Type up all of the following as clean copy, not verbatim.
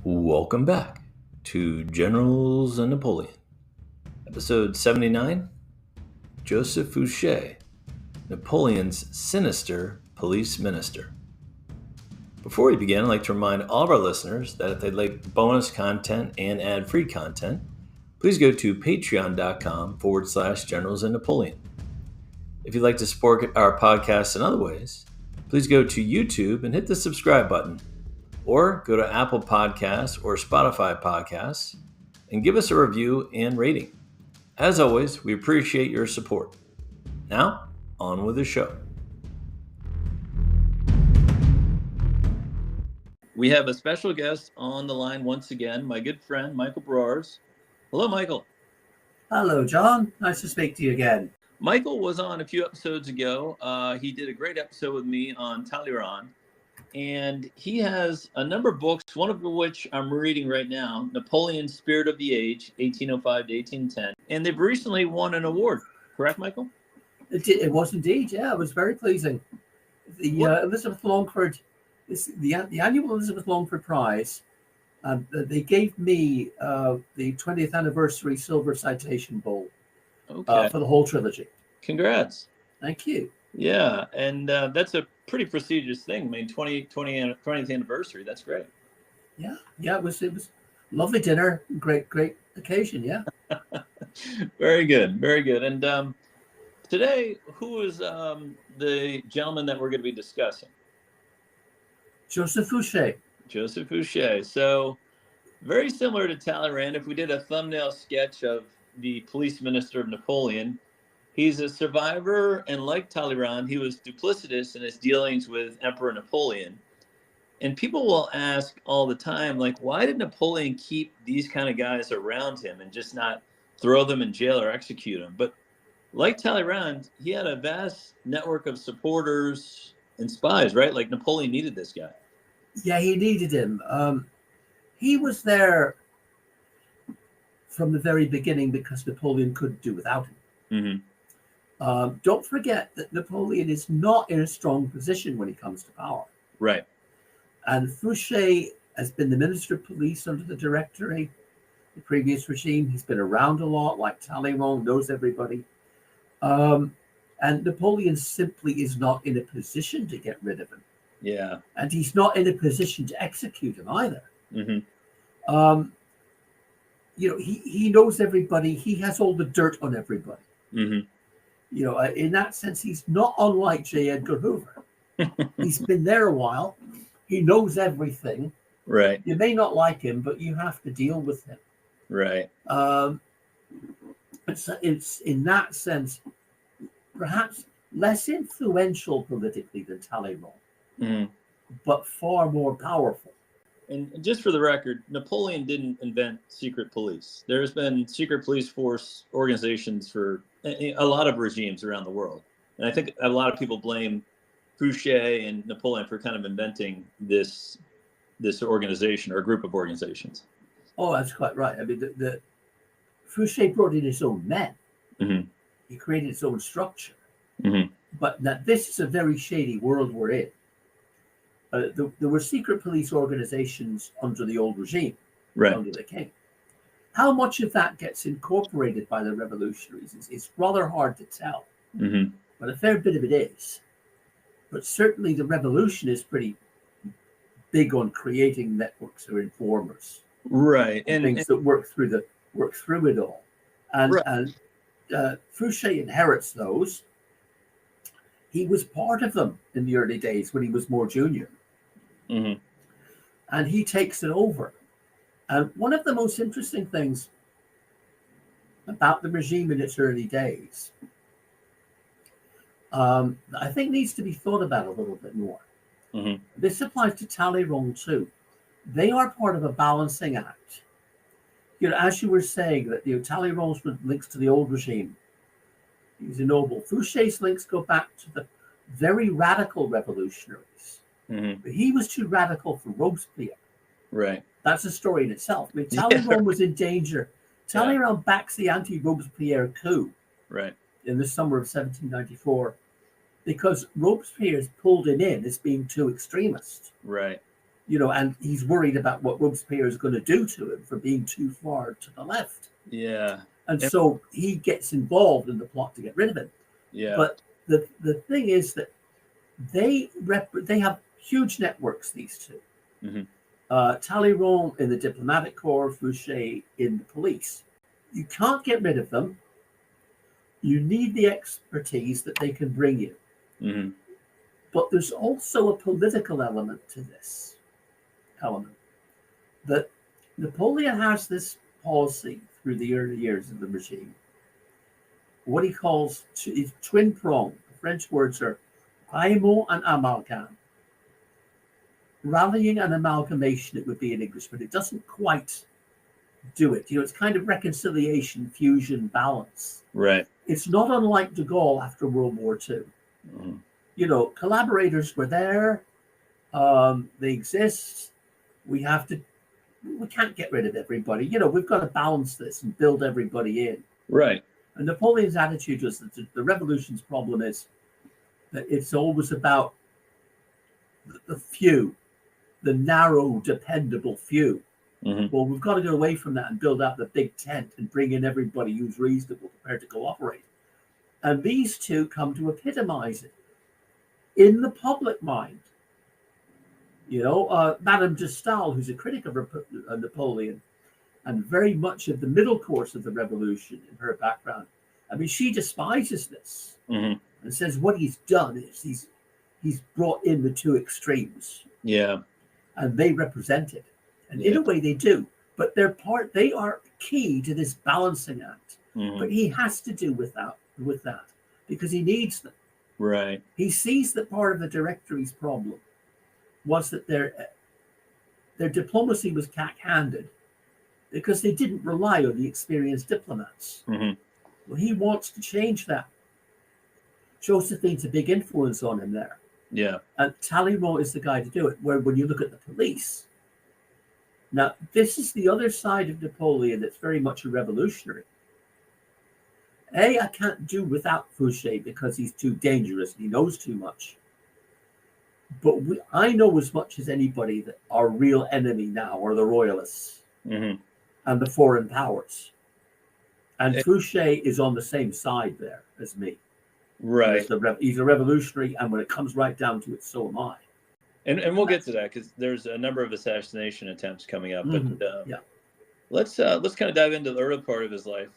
Welcome back to Generals and Napoleon, episode 79, Joseph Fouche, Napoleon's sinister police minister. Before we begin, I'd like to remind all of our listeners that if they'd like bonus content and ad-free content, please go to patreon.com/Generals and Napoleon. If you'd like to support our podcast in other ways, please go to YouTube and hit the subscribe button. Or go to Apple Podcasts or Spotify Podcasts and give us a review and rating. As always, we appreciate your support. Now, on with the show. We have a special guest on the line once again, my good friend, Michael Brars. Hello, Michael. Hello, John. Nice to speak to you again. Michael was on a few episodes ago. He did a great episode with me on Talleyrand. And he has a number of books, one of which I'm reading right now, Napoleon, Spirit of the Age, 1805 to 1810. And they've recently won an award. Correct, Michael? It was indeed, yeah. It was very pleasing. The Elizabeth Longford, the annual Elizabeth Longford Prize, they gave me the 20th anniversary Silver Citation Bowl for the whole trilogy. Congrats. Thank you. Yeah, and that's a pretty prestigious thing. I mean, 20th anniversary. That's great. Yeah, it was lovely dinner, great occasion. Yeah. Very good. And today, who is the gentleman that we're going to be discussing? Joseph Fouche. Joseph Fouche. So very similar to Talleyrand. If we did a thumbnail sketch of the police minister of Napoleon. He's a survivor, and like Talleyrand, he was duplicitous in his dealings with Emperor Napoleon. And people will ask all the time, like, why did Napoleon keep these kind of guys around him and just not throw them in jail or execute them? But like Talleyrand, he had a vast network of supporters and spies, right? Like Napoleon needed this guy. Yeah, he needed him. He was there from the very beginning because Napoleon couldn't do without him. Mm-hmm. Don't forget that Napoleon is not in a strong position when he comes to power. Right. And Fouche has been the Minister of Police under the Directory, the previous regime. He's been around a lot, like Talleyrand, knows everybody. And Napoleon simply is not in a position to get rid of him. Yeah. And he's not in a position to execute him either. Mm-hmm. He knows everybody. He has all the dirt on everybody. Mm-hmm. In that sense, he's not unlike J. Edgar Hoover. He's been there a while. He knows everything. Right. You may not like him, but you have to deal with him. Right. It's in that sense, perhaps less influential politically than Talleyrand, but far more powerful. And just for the record, Napoleon didn't invent secret police. There's been secret police force organizations for a lot of regimes around the world. And I think a lot of people blame Fouche and Napoleon for kind of inventing this organization or group of organizations. Oh, that's quite right. I mean, the Fouche brought in his own men. Mm-hmm. He created his own structure. Mm-hmm. But this is a very shady world we're in. There were secret police organizations under the old regime, right, under the king. How much of that gets incorporated by the revolutionaries is rather hard to tell. Mm-hmm. But a fair bit of it is. But certainly the revolution is pretty big on creating networks of informers, right, and things that work through it all. And Fouche inherits those. He was part of them in the early days when he was more junior. Mm-hmm. And he takes it over. And one of the most interesting things about the regime in its early days, I think needs to be thought about a little bit more. Mm-hmm. This applies to Talleyrand too. They are part of a balancing act. As you were saying, that Talleyrand's links to the old regime. He's a noble. Fouche's links go back to the very radical revolutionaries. Mm-hmm. But he was too radical for Robespierre. Right. That's a story in itself. I mean, Talleyrand was in danger. Talleyrand backs the anti-Robespierre coup in the summer of 1794 because Robespierre pulled him in as being too extremist. Right. and he's worried about what Robespierre is going to do to him for being too far to the left. Yeah. And so he gets involved in the plot to get rid of him. Yeah. But the thing is that they have huge networks, these two. Mm-hmm. Talleyrand in the diplomatic corps, Fouche in the police. You can't get rid of them. You need the expertise that they can bring you. Mm-hmm. But there's also a political element to this element. That Napoleon has this policy through the early years of the regime, what he calls twin prong. The French words are raillement and amalgame. Rallying and amalgamation, it would be in English, but it doesn't quite do it. It's kind of reconciliation, fusion, balance. Right. It's not unlike de Gaulle after World War II. Mm-hmm. Collaborators were there. They exist. We can't get rid of everybody. We've got to balance this and build everybody in. Right. And Napoleon's attitude was that the revolution's problem is that it's always about the few, the narrow, dependable few. Mm-hmm. Well, we've got to get away from that and build out the big tent and bring in everybody who's reasonable, prepared to cooperate. And these two come to epitomize it in the public mind. Madame de Stael, who's a critic of Napoleon, and very much of the middle course of the revolution in her background. I mean, she despises this and says what he's done is he's brought in the two extremes. Yeah. And they represent it. And in a way they do. But they are key to this balancing act. Mm-hmm. But he has to do with that because he needs them. Right. He sees that part of the Directory's problem was that their diplomacy was cack-handed because they didn't rely on the experienced diplomats. Mm-hmm. Well, he wants to change that. Josephine's a big influence on him there. Yeah. And Talleyrand is the guy to do it, where when you look at the police, now this is the other side of Napoleon that's very much a revolutionary. I can't do without Fouche because he's too dangerous and he knows too much. But I know as much as anybody that our real enemy now are the royalists and the foreign powers. And Fouche is on the same side there as me. Right. He's a revolutionary, and when it comes right down to it, so am I. And we'll get to that because there's a number of assassination attempts coming up. But let's kind of dive into the early part of his life.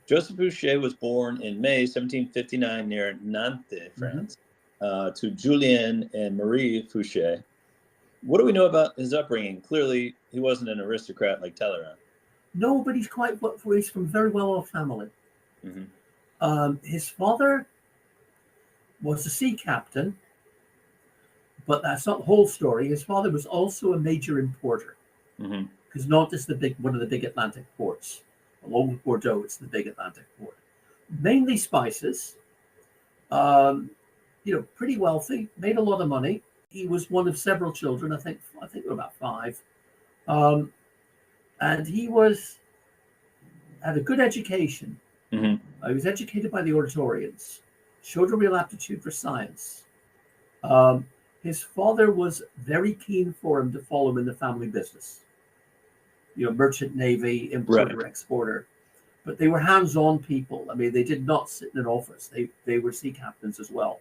Joseph Fouche was born in May 1759 near Nantes, France, to Julien and Marie Fouche. What do we know about his upbringing? Clearly, he wasn't an aristocrat like Talleyrand. No, but he's he's from a very well-off family. His father was a sea captain, but that's not the whole story. His father was also a major importer, because Nantes is one of the big Atlantic ports. Along with Bordeaux, it's the big Atlantic port. Mainly spices. Pretty wealthy, made a lot of money. He was one of several children. I think there were about 5. And he had a good education. He was educated by the Oratorians, showed a real aptitude for science. His father was very keen for him to follow him in the family business. Merchant navy, importer, exporter. But they were hands-on people. I mean, they did not sit in an office. They were sea captains as well.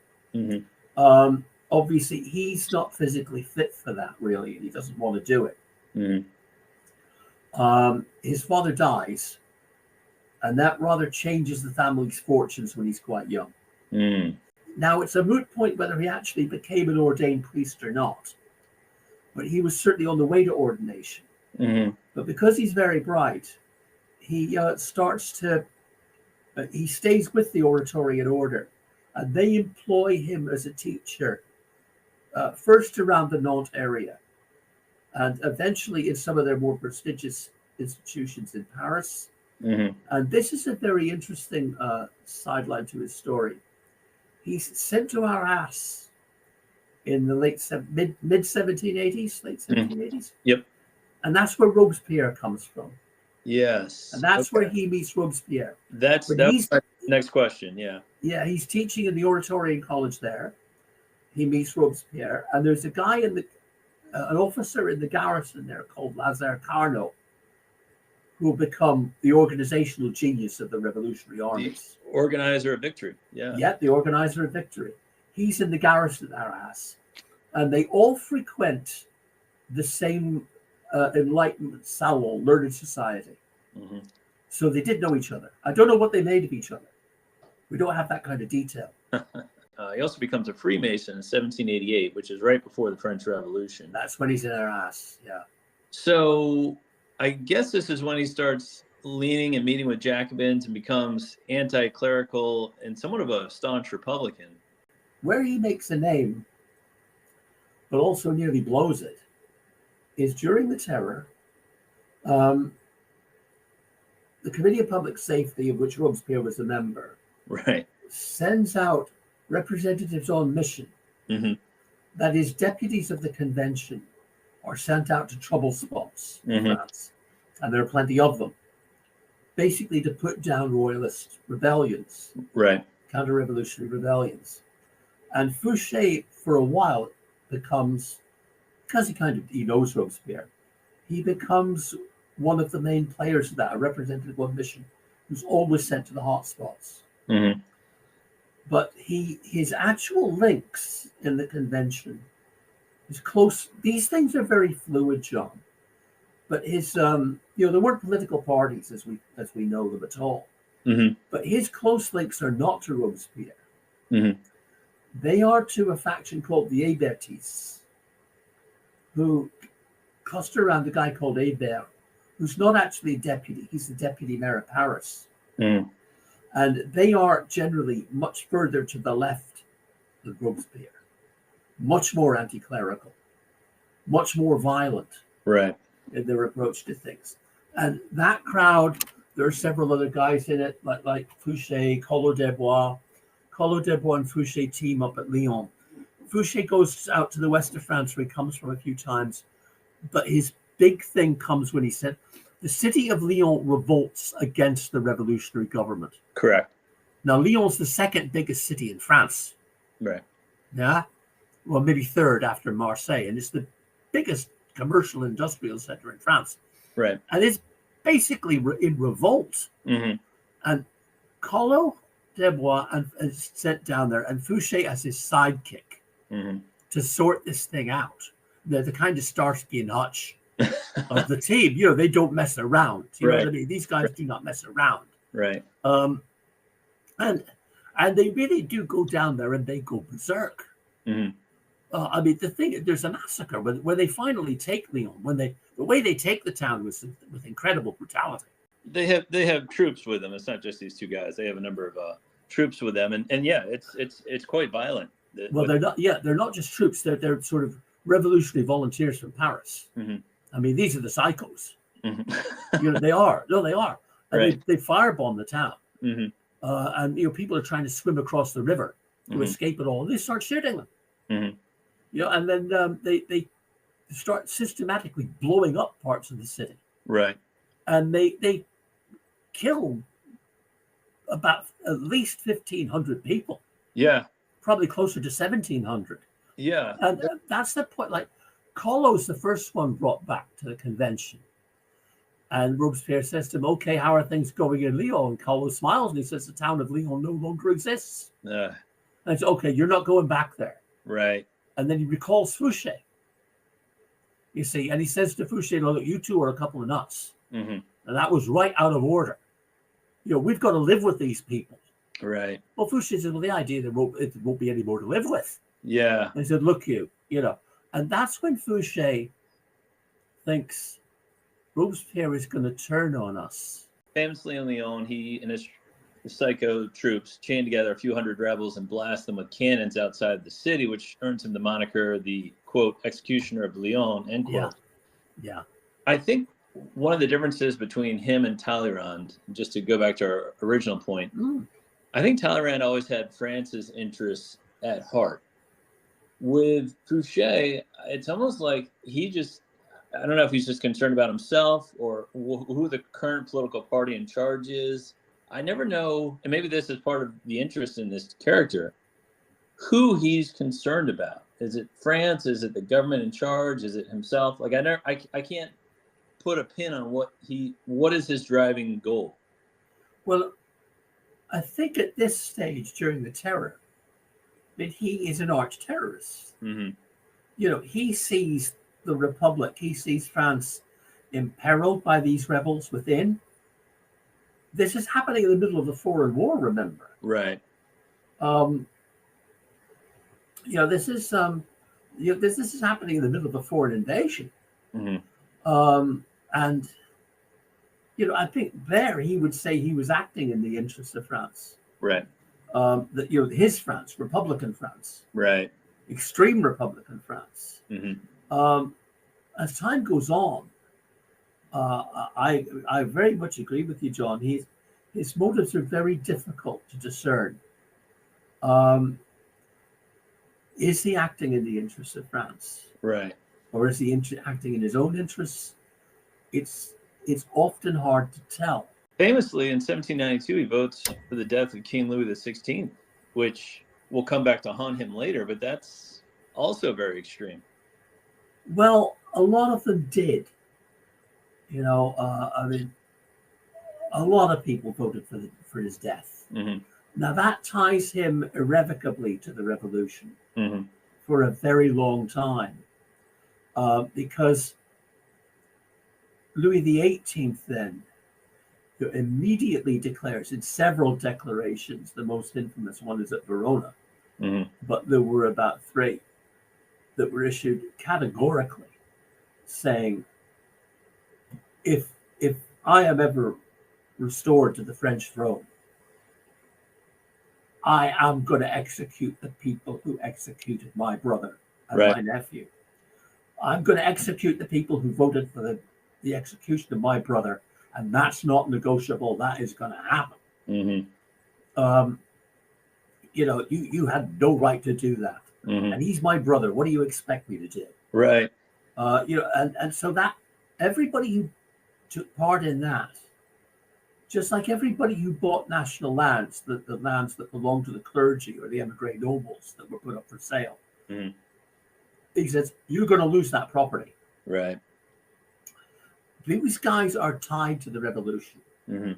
Obviously, he's not physically fit for that, really, and he doesn't want to do it. His father dies, and that rather changes the family's fortunes when he's quite young. Now, it's a moot point whether he actually became an ordained priest or not, but he was certainly on the way to ordination. But because he's very bright, he he stays with the Oratorian order, and they employ him as a teacher, first around the Nantes area, and eventually in some of their more prestigious institutions in Paris. And this is a very interesting sideline to his story. He's sent to Arras in the mid 1780s, late 1780s. Yep. And that's where Robespierre comes from. Yes. And that's where he meets Robespierre. That's my next question. Yeah. Yeah, he's teaching in the Oratorian College there. He meets Robespierre, and there's a guy an officer in the garrison there called Lazare Carnot, who will become the organizational genius of the revolutionary armies. The organizer of victory. Yeah. Yeah, the organizer of victory. He's in the garrison at Arras, and they all frequent the same Enlightenment salon, learned society. Mm-hmm. So they did know each other. I don't know what they made of each other. We don't have that kind of detail. He also becomes a Freemason in 1788, which is right before the French Revolution. That's when he's in Arras, yeah. So I guess this is when he starts leaning and meeting with Jacobins and becomes anti-clerical and somewhat of a staunch Republican. Where he makes a name, but also nearly blows it, is during the Terror. The Committee of Public Safety, of which Robespierre was a member, right, sends out representatives on mission. Mm-hmm. That is, deputies of the convention are sent out to trouble spots in France, and there are plenty of them, basically to put down royalist rebellions, right, counter-revolutionary rebellions. And Fouche, for a while, becomes, because he knows Robespierre, he becomes one of the main players of that, a representative on mission, who's always sent to the hot spots. Mm-hmm. But his actual links in the convention, his close, these things are very fluid, John. But his, there weren't political parties as we know them at all. Mm-hmm. But his close links are not to Robespierre. Mm-hmm. They are to a faction called the Hébertistes, who cluster around a guy called Hébert, who's not actually a deputy. He's the deputy mayor of Paris. Mm. And they are generally much further to the left than Robespierre, much more anti-clerical, much more violent right, in their approach to things. And that crowd, there are several other guys in it, like Fouche, Collot d'Herbois. Collot d'Herbois and Fouche team up at Lyon. Fouche goes out to the west of France, where he comes from a few times. But his big thing comes when he said, the city of Lyon revolts against the revolutionary government. correct, Now, Lyon's the second biggest city in France. right, Yeah. Well, maybe third after Marseille. And it's the biggest commercial industrial center in France. right, And it's basically in revolt. Mm-hmm. And Collot d'Herbois is sent down there, and Fouche as his sidekick Mm-hmm. to sort this thing out. They're the kind of Starsky and Hutch of the team. They don't mess around. You know what I mean? These guys do not mess around. right, And they really do go down there and they go berserk. Mm-hmm. I mean, there's a massacre when they finally take Lyon. The way they take the town was with incredible brutality. They have troops with them. It's not just these two guys. They have a number of troops with them, and yeah, it's quite violent. Well, they're not. Yeah, they're not just troops. They're sort of revolutionary volunteers from Paris. Mm-hmm. I mean, these are the psychos. Mm-hmm. They are. No, they are. And Right. they firebomb the town. Mm-hmm. And people are trying to swim across the river to Mm-hmm. escape it all. And they start shooting them. Mm-hmm. And then they start systematically blowing up parts of the city. Right. And they kill about at least 1,500 people. Yeah. Probably closer to 1,700. Yeah. And that's the point. Like, Collot's the first one brought back to the convention. And Robespierre says to him, okay, how are things going in Lyon? And Collot smiles and he says, the town of Lyon no longer exists. And I said, okay, you're not going back there. Right. And then he recalls Fouche. You see, and he says to Fouche, look, you two are a couple of nuts. Mm-hmm. And that was right out of order. We've got to live with these people. Right. Well, Fouche says, well, the idea that it won't be any more to live with. Yeah. And he said, look, and that's when Fouche thinks Robespierre is going to turn on us. Famously in Lyon, he and his psycho troops chain together a few hundred rebels and blast them with cannons outside the city, which earns him the moniker, the quote, executioner of Lyon, end quote. Yeah. I think one of the differences between him and Talleyrand, just to go back to our original point, I think Talleyrand always had France's interests at heart. With Fouche, it's almost like I don't know if he's just concerned about himself or who the current political party in charge is. I never know, and maybe this is part of the interest in this character, who he's concerned about. Is it France? Is it the government in charge? Is it himself? Like I can't put a pin on what is his driving goal. Well, I think at this stage during the terror, that he is an arch terrorist. Mm-hmm. He sees the Republic, he sees France imperiled by these rebels within. This is happening in the middle of the foreign war, remember? Right. This is this is happening in the middle of a foreign invasion. Mm-hmm. And I think there he would say he was acting in the interests of France. Right. That his France, Republican France. Right. Extreme Republican France. Mm-hmm. As time goes on, I very much agree with you, John. His motives are very difficult to discern. Is he acting in the interests of France? Right. Or is he acting in his own interests? It's often hard to tell. Famously, in 1792, he votes for the death of King Louis XVI, which will come back to haunt him later, but that's also very extreme. Well, a lot of them did. I mean, a lot of people voted for his death. Mm-hmm. Now, that ties him irrevocably to the revolution mm-hmm. for a very long time, because Louis XVIII then immediately declares in several declarations, the most infamous one is at Verona, mm-hmm. but there were about 3 that were issued categorically saying, if I am ever restored to the French throne, I am going to execute the people who executed my brother and right. my nephew. I'm going to execute the people who voted for the execution of my brother, and that's not negotiable. That is going to happen. Mm-hmm. You had no right to do that. Mm-hmm. And he's my brother. What do you expect me to do? Right. And so that everybody who took part in that, just like everybody who bought national lands, the lands that belonged to the clergy or the emigre nobles that were put up for sale, mm-hmm. he says, you're going to lose that property. Right. These guys are tied to the revolution. Mm-hmm.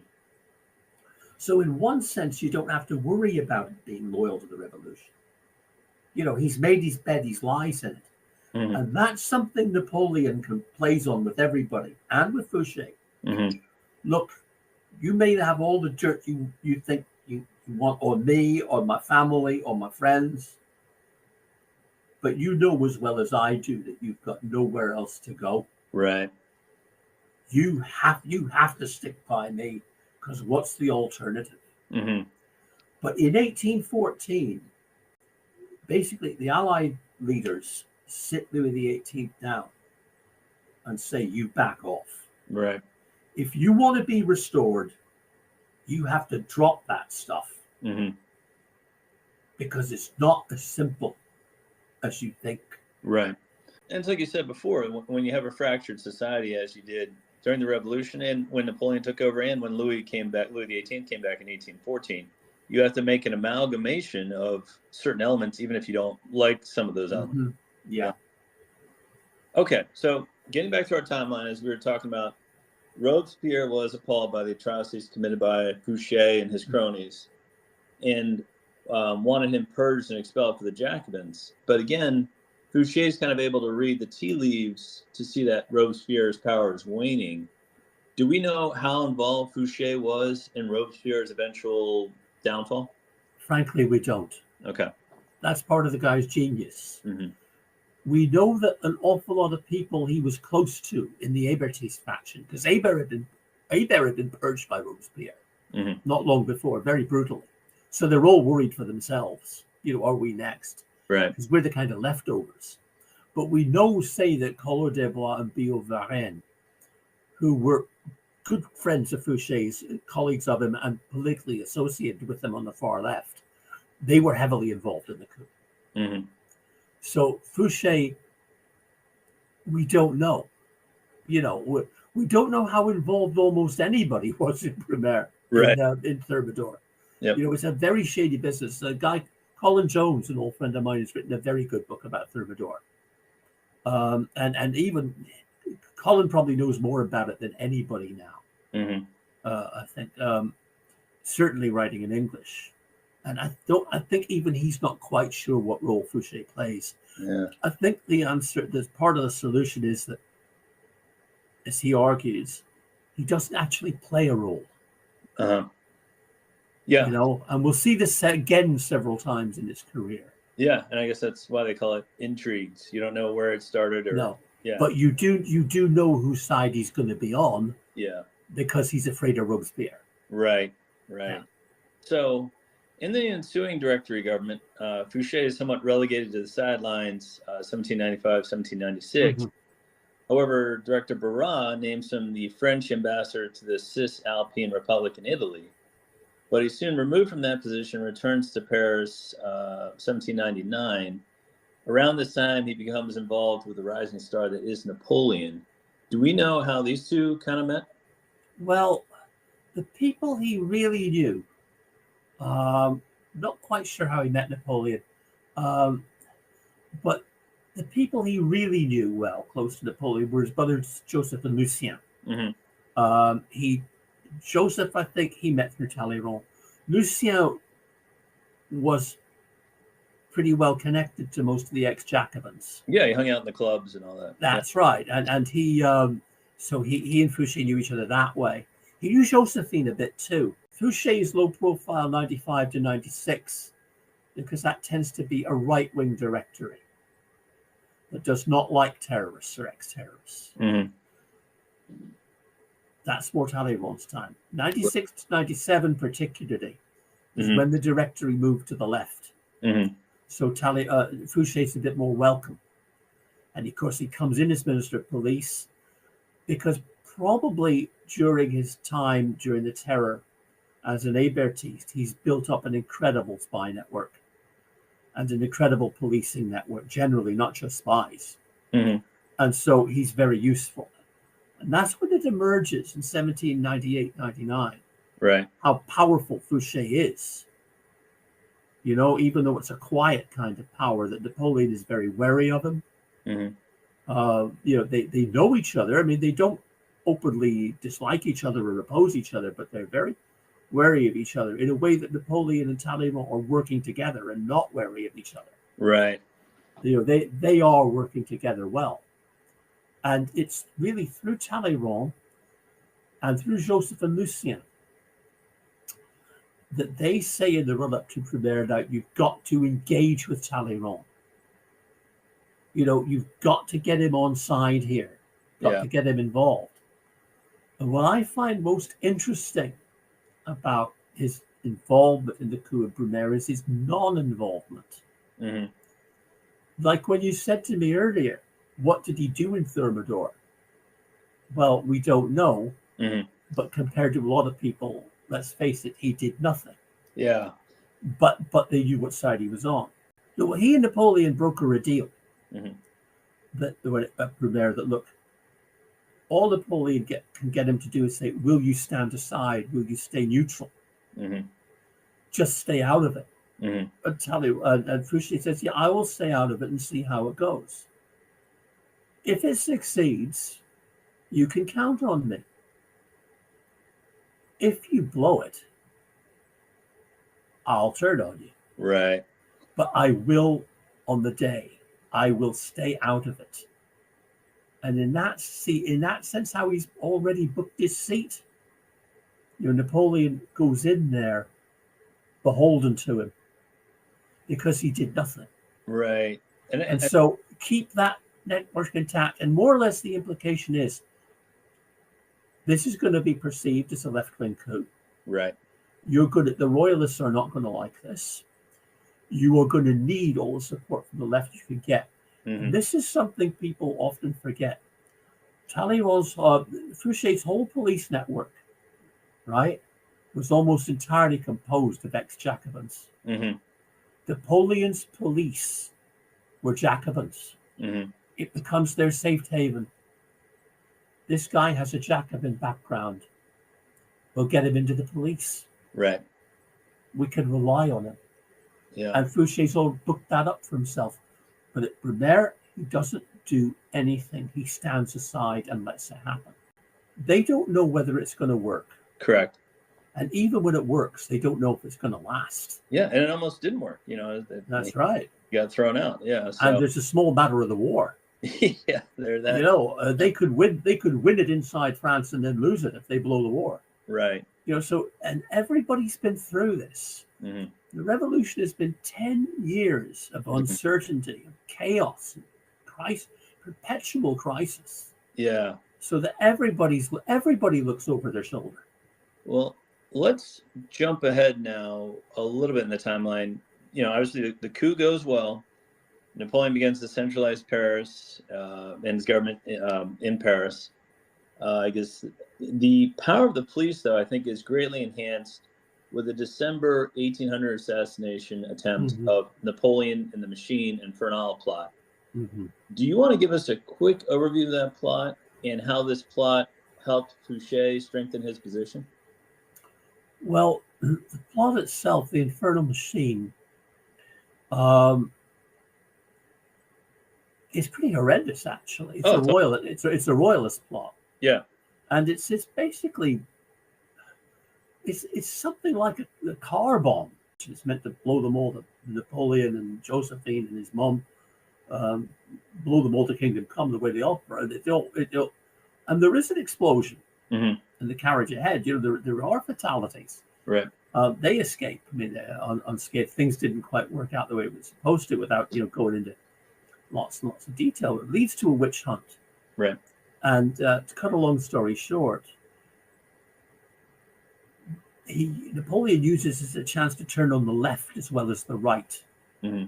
So in one sense, you don't have to worry about it being loyal to the revolution. He's made his bed, he lies in it. Mm-hmm. And that's something Napoleon plays on with everybody and with Fouche. Mm-hmm. Look, you may have all the dirt you think you want on me, on my family, on my friends, but you know as well as I do that you've got nowhere else to go. Right. You have to stick by me, because what's the alternative? Mm-hmm. But in 1814, basically the Allied leaders sit Louis XVIII down and say, you back off. Right. If you want to be restored, you have to drop that stuff. Mm-hmm. Because it's not as simple as you think. Right. And it's like you said before, when you have a fractured society, as you did during the Revolution and when Napoleon took over and when Louis XVIII came back in 1814, you have to make an amalgamation of certain elements, even if you don't like some of those elements. Mm-hmm. Yeah. Okay, so getting back to our timeline, as we were talking about, Robespierre was appalled by the atrocities committed by Fouche and his cronies and wanted him purged and expelled for the Jacobins. But again, Fouche is kind of able to read the tea leaves to see that Robespierre's power is waning. Do we know how involved Fouche was in Robespierre's eventual downfall? Frankly, we don't. Okay. That's part of the guy's genius. Mm-hmm. We know that an awful lot of people he was close to in the Hébertist faction, because Hébert had been purged by Robespierre not long before, very brutally. So they're all worried for themselves. Are we next? Right. Because we're the kind of leftovers. But we know, say, that Collot d'Herbois and Billaud Varennes, who were good friends of Fouche's, colleagues of him, and politically associated with them on the far left, they were heavily involved in the coup. Mm-hmm. So Fouche, we don't know. We don't know how involved almost anybody was in Brumaire, right. in Thermidor. Yep. It's a very shady business. A guy Colin Jones, an old friend of mine, has written a very good book about Thermidor. And even Colin probably knows more about it than anybody now. Mm-hmm. I think certainly writing in English, and I think even he's not quite sure what role Fouche plays. Yeah. I think the answer, that part of the solution is that, as he argues, he doesn't actually play a role. Uh-huh. Yeah. You know, and we'll see this again several times in his career. Yeah, and I guess that's why they call it intrigues. You don't know where it started, or No, yeah, but you do know whose side he's going to be on, yeah, because he's afraid of Robespierre. right. Yeah. So, in the ensuing Directory government, Fouché is somewhat relegated to the sidelines, 1795, 1796. Mhm. However, Director Barras names him the French ambassador to the Cisalpine Republic in Italy. But he's soon removed from that position, returns to Paris, 1799. Around this time, he becomes involved with the rising star that is Napoleon. Do we know how these two kind of met? Well, the people he really knew, not quite sure how he met Napoleon, um, but the people he really knew well, close to Napoleon, were his brothers Joseph and Lucien. Mm-hmm. Joseph, I think he met through Talleyrand. Lucien was pretty well connected to most of the ex-Jacobins. Yeah, he hung out in the clubs and all that. That's right, and he so he and Fouché knew each other that way. He knew Josephine a bit too. Fouché's low profile 95 to 96, because that tends to be a right-wing directory that does not like terrorists or ex-terrorists. Mm-hmm. That's more Talleyrand's time. 96 to 97 particularly is Mm-hmm. when the directory moved to the left. Mm-hmm. So Fouché's a bit more welcome. And of course, he comes in as Minister of Police because probably during his time during the terror as an Hébertiste, he's built up an incredible spy network and an incredible policing network, generally, not just spies. Mm-hmm. And so he's very useful. And that's when it emerges in 1798-99, Right. how powerful Fouché is. You know, even though it's a quiet kind of power, that Napoleon is very wary of him. Mm-hmm. You know, they know each other. I mean, they don't openly dislike each other or oppose each other, but they're very wary of each other in a way that Napoleon and Talleyrand are working together and not wary of each other. Right. You know, they are working together well. And it's really through Talleyrand and through Joseph and Lucien that they say in the run-up to Brumaire that you've got to engage with Talleyrand. You know, you've got to get him on side here, got to get him involved. And what I find most interesting about his involvement in the coup of Brumaire is his non-involvement. Mm-hmm. Like when you said to me earlier, what did he do in Thermidor? Well, we don't know, Mm-hmm. but compared to a lot of people, let's face it, he did nothing. Yeah. But they knew what side he was on. So he and Napoleon broker a deal Mm-hmm. that Brumaire that look, all Napoleon can get him to do is say, will you stand aside? Will you stay neutral? Mm-hmm. Just stay out of it. Mm-hmm. And Fouché says, yeah, I will stay out of it and see how it goes. If it succeeds, you can count on me. If you blow it, I'll turn on you. Right. But I will, on the day, I will stay out of it. And in that sense, how he's already booked his seat, you know, Napoleon goes in there beholden to him because he did nothing. Right. And so keep that network intact. And more or less the implication is this is going to be perceived as a left-wing coup. Right. The royalists are not going to like this. You are going to need all the support from the left you can get. Mm-hmm. This is something people often forget. Talleyrand's, Fouché's whole police network, right, was almost entirely composed of ex-Jacobins. Mm-hmm. Napoleon's police were Jacobins. Mm-hmm. It becomes their safe haven. This guy has a Jacobin background. We'll get him into the police. Right. We can rely on him. Yeah. And Fouche's all booked that up for himself. But from there, he doesn't do anything. He stands aside and lets it happen. They don't know whether it's going to work. Correct. And even when it works, they don't know if it's going to last. Yeah, and it almost didn't work. That's right. Got thrown out. Yeah. So. And there's a small matter of the war. Yeah, they're that. They could win. They could win it inside France and then lose it if they blow the war. Right. So and everybody's been through this. Mm-hmm. The revolution has been 10 years of uncertainty, of chaos, and crisis, perpetual crisis. Yeah. So that everybody looks over their shoulder. Well, let's jump ahead now a little bit in the timeline. Obviously the coup goes well. Napoleon begins to centralize Paris and his government in Paris. I guess the power of the police, though, I think is greatly enhanced with the December 1800 assassination attempt of Napoleon and the Machine Infernal plot. Mm-hmm. Do you want to give us a quick overview of that plot and how this plot helped Fouche strengthen his position? Well, the plot itself, the Infernal Machine, is pretty horrendous. Actually, it's a royalist plot. Yeah, and it's basically it's something like a car bomb. It's meant to blow them all. Napoleon and Josephine and his mom, blow them all to Kingdom Come the way they operate. And there is an explosion in the carriage ahead. There are fatalities. Right. They escape. I mean, unscathed. Things didn't quite work out the way it was supposed to without going into lots and lots of detail. It leads to a witch hunt. Right. And to cut a long story short, Napoleon uses this as a chance to turn on the left as well as the right. Mm-hmm.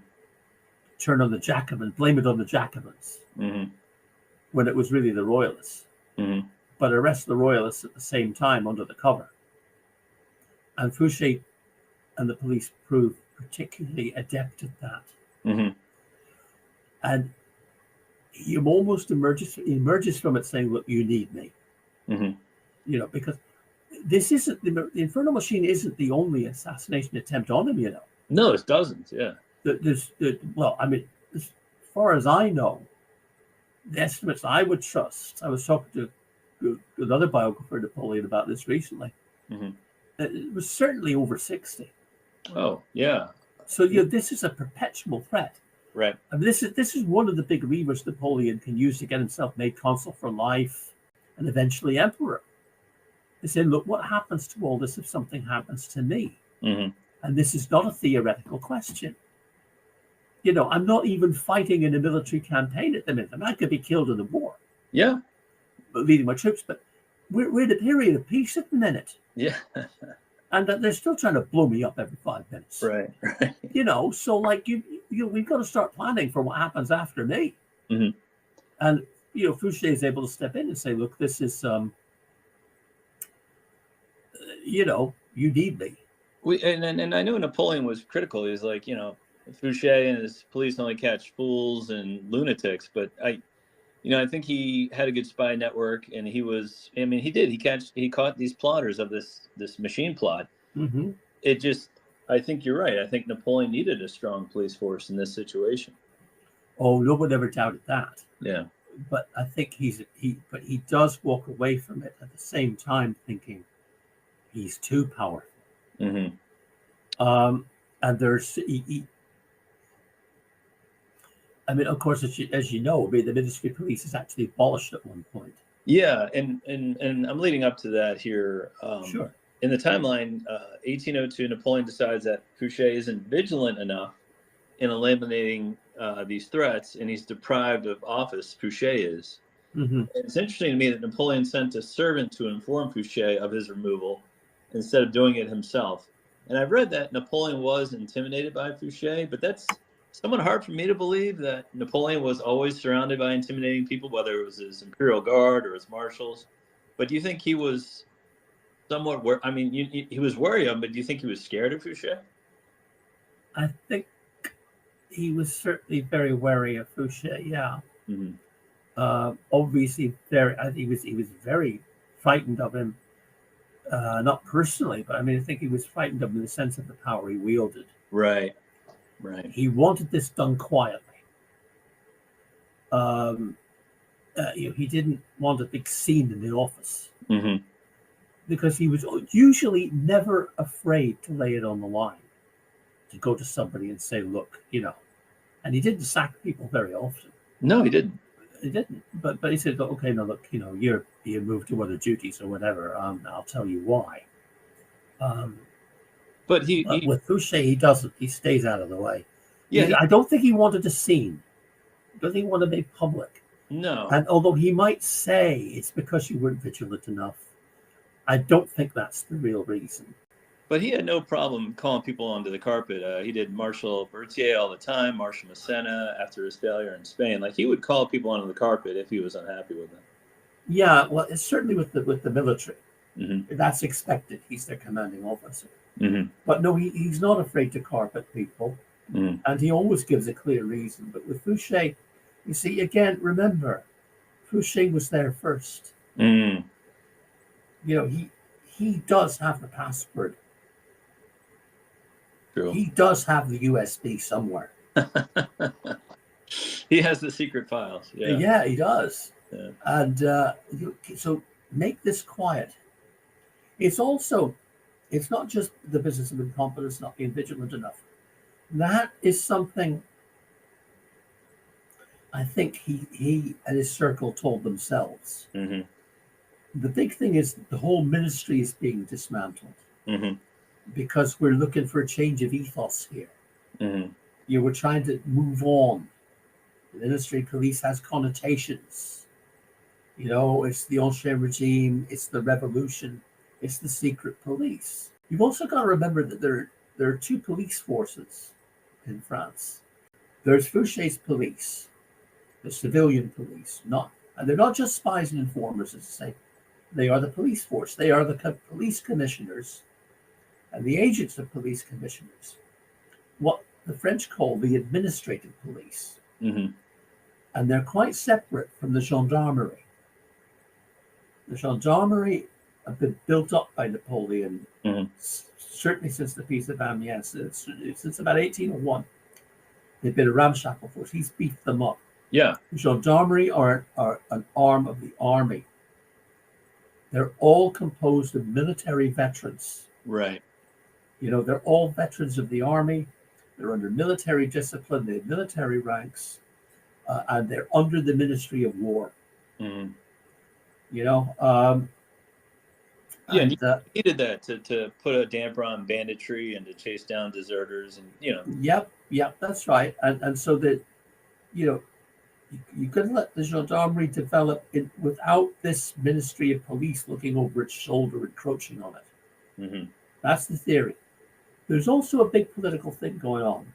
Turn on the Jacobins, blame it on the Jacobins, when it was really the royalists. Mm-hmm. But arrest the royalists at the same time under the cover. And Fouche and the police prove particularly adept at that. Mm-hmm. And he almost emerges from it saying, "Look, you need me." Mm-hmm. Because this isn't the Infernal Machine isn't the only assassination attempt on him. No, it's dozens. Yeah. As far as I know, the estimates I would trust. I was talking to another biographer of Napoleon about this recently. Mm-hmm. It was certainly over 60. Oh, yeah. So this is a perpetual threat. Right. I mean, this is one of the big levers Napoleon can use to get himself made consul for life and eventually emperor. They say, look, what happens to all this if something happens to me? Mm-hmm. And this is not a theoretical question. I'm not even fighting in a military campaign at the minute. I mean, I could be killed in the war. Yeah. Leading my troops, but we're in a period of peace at the minute. Yeah. And they're still trying to blow me up every 5 minutes. Right. So like we've got to start planning for what happens after me. Mm-hmm. And Fouche is able to step in and say, look, this is you need me. And I know Napoleon was critical. He was like, Fouche and his police only catch fools and lunatics, but I think he had a good spy network, and he caught these plotters of this machine plot. Mm-hmm. I think you're right. I think Napoleon needed a strong police force in this situation. Oh, no one ever doubted that. Yeah. But I think he does walk away from it at the same time thinking he's too powerful. Mm-hmm. And there's of course, as you know, the Ministry of Police is actually abolished at one point. Yeah, and I'm leading up to that here. Sure. In the timeline, 1802, Napoleon decides that Fouche isn't vigilant enough in eliminating these threats, and he's deprived of office. Fouche is. Mm-hmm. It's interesting to me that Napoleon sent a servant to inform Fouche of his removal instead of doing it himself. And I've read that Napoleon was intimidated by Fouche, but that's somewhat hard for me to believe that Napoleon was always surrounded by intimidating people, whether it was his Imperial Guard or his marshals. But do you think he was somewhat he was wary of him, but do you think he was scared of Fouche? I think he was certainly very wary of Fouche, yeah. Mm-hmm. Obviously, he was very frightened of him, not personally, but I think he was frightened of him in the sense of the power he wielded. Right. Right. He wanted this done quietly. He didn't want a big scene in the office Mm-hmm. because he was usually never afraid to lay it on the line, to go to somebody and say, look, and he didn't sack people very often. No, he didn't. He didn't, but he said, okay, no, look, you moved to other duties or whatever. I'll tell you why. But But with Fouche, he doesn't. He stays out of the way. yeah, I don't think he wanted a scene. I don't think he wanted to be public. no. And although he might say it's because you weren't vigilant enough, I don't think that's the real reason. But he had no problem calling people onto the carpet. He did Marshal Berthier all the time, Marshal Massena after his failure in Spain. Like, he would call people onto the carpet if he was unhappy with them. Yeah, well, it's certainly with the military. Mm-hmm. That's expected. He's their commanding officer. Mm-hmm. But no, he's not afraid to carpet people. Mm-hmm. And he always gives a clear reason. But with Fouche, you see, again, remember, Fouche was there first. Mm-hmm. He does have the password. True. He does have the USB somewhere. He has the secret files. Yeah, he does. Yeah. And so make this quiet. It's not just the business of incompetence, not being vigilant enough. That is something I think he and his circle told themselves. Mm-hmm. The big thing is the whole ministry is being dismantled Mm-hmm. because we're looking for a change of ethos here. Mm-hmm. We're trying to move on. The ministry of police has connotations. It's the Ancien regime, it's the revolution, it's the secret police. You've also got to remember that there are two police forces in France. There's Fouche's police, the civilian police, and they're not just spies and informers, as I say. They are the police force. They are the police commissioners and the agents of police commissioners. What the French call the administrative police. Mm-hmm. And they're quite separate from the gendarmerie. The gendarmerie have been built up by Napoleon, certainly since the Peace of Amiens, since about 1801. They've been a ramshackle force. He's beefed them up. Yeah. The gendarmerie are an arm of the army. They're all composed of military veterans. Right. They're all veterans of the army. They're under military discipline. They have military ranks. And they're under the Ministry of War. Mm-hmm. And he did that to put a damper on banditry and to chase down deserters, and Yep, that's right. And so that you couldn't let the gendarmerie develop without this Ministry of Police looking over its shoulder, encroaching on it. Mm-hmm. That's the theory. There's also a big political thing going on,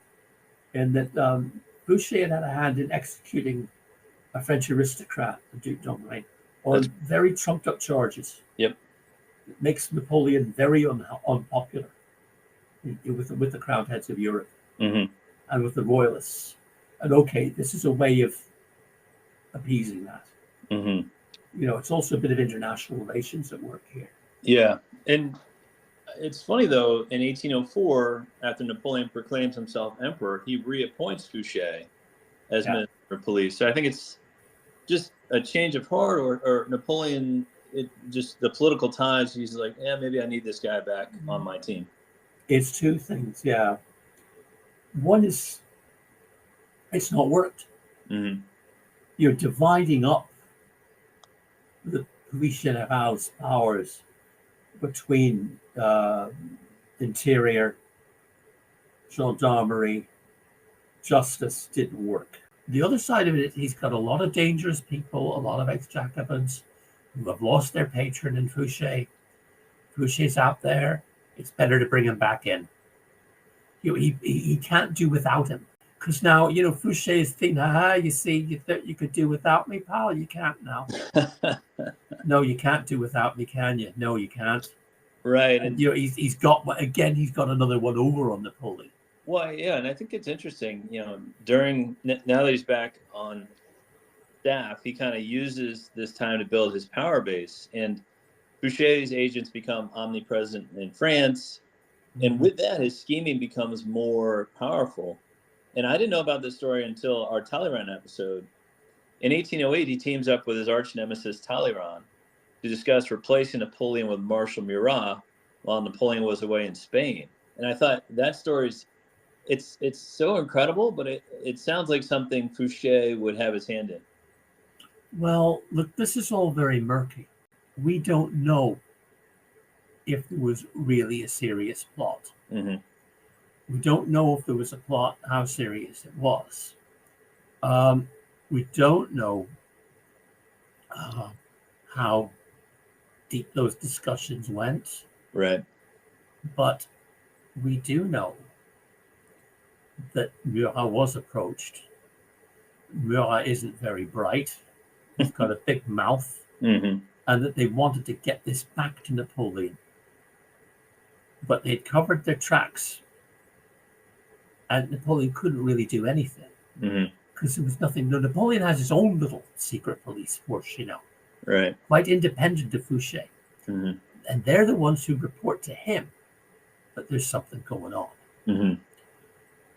in that Fouche had a hand in executing a French aristocrat, the Duc d'Angoulême, on very trumped up charges. Yep. It makes Napoleon very unpopular with the crowned heads of Europe, mm-hmm. and with the royalists. And okay, this is a way of appeasing that. Mm-hmm. It's also a bit of international relations at work here. Yeah. And it's funny, though, in 1804, after Napoleon proclaims himself emperor, he reappoints Fouche as Minister of Police. So I think it's just a change of heart, or Napoleon, just the political ties. He's like, maybe I need this guy back on my team. It's two things, yeah. One is, it's not worked. Mm-hmm. You're dividing up the police general's powers between interior, gendarmerie, justice. Didn't work. The other side of it, he's got a lot of dangerous people, a lot of ex-Jacobins who have lost their patron in Fouche. Fouche's out there. It's better to bring him back in. He can't do without him. Because now, Fouche is thinking, you see, you thought you could do without me, pal? You can't now. No, you can't do without me, can you? No, you can't. Right. And he's got another one over on Napoleon. Well, yeah, and I think it's interesting, now that he's back on staff, he kind of uses this time to build his power base. And Fouche's agents become omnipresent in France. And with that, his scheming becomes more powerful. And I didn't know about this story until our Talleyrand episode. In 1808, he teams up with his arch nemesis Talleyrand to discuss replacing Napoleon with Marshal Murat while Napoleon was away in Spain. And I thought that story's it's so incredible, but it sounds like something Fouche would have his hand in. Well, look, this is all very murky. We don't know if there was really a serious plot. Mm-hmm. We don't know if there was a plot, how serious it was. We don't know how deep those discussions went. Right. But we do know that Murat was approached. Murat isn't very bright. He's got a big mouth. Mm-hmm. And that they wanted to get this back to Napoleon. But they'd covered their tracks. And Napoleon couldn't really do anything. Because there was nothing. No, Napoleon has his own little secret police force, Right. Quite independent of Fouche. Mm-hmm. And they're the ones who report to him that there's something going on. Mm-hmm.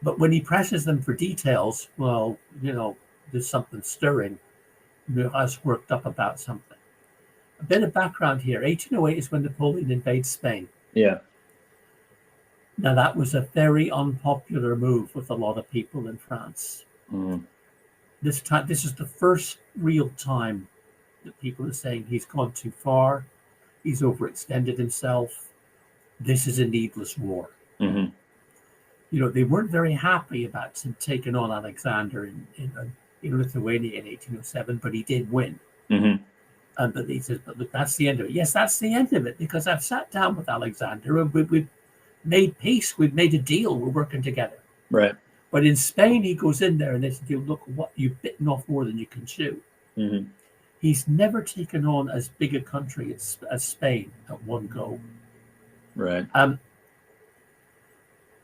But when he presses them for details, well, there's something stirring. Murat's worked up about something. A bit of background here. 1808 is when Napoleon invades Spain. Yeah. Now, that was a very unpopular move with a lot of people in France. Mm-hmm. This is the first real time that people are saying he's gone too far. He's overextended himself. This is a needless war. Mm-hmm. They weren't very happy about him taking on Alexander in Lithuania in 1807, but he did win. Mm-hmm. But he says, but look, that's the end of it. Yes, that's the end of it, because I've sat down with Alexander and we've made peace. We've made a deal. We're working together. Right. But in Spain, he goes in there and they say, look, what you've bitten off more than you can chew. Mm-hmm. He's never taken on as big a country as Spain at one go. Right.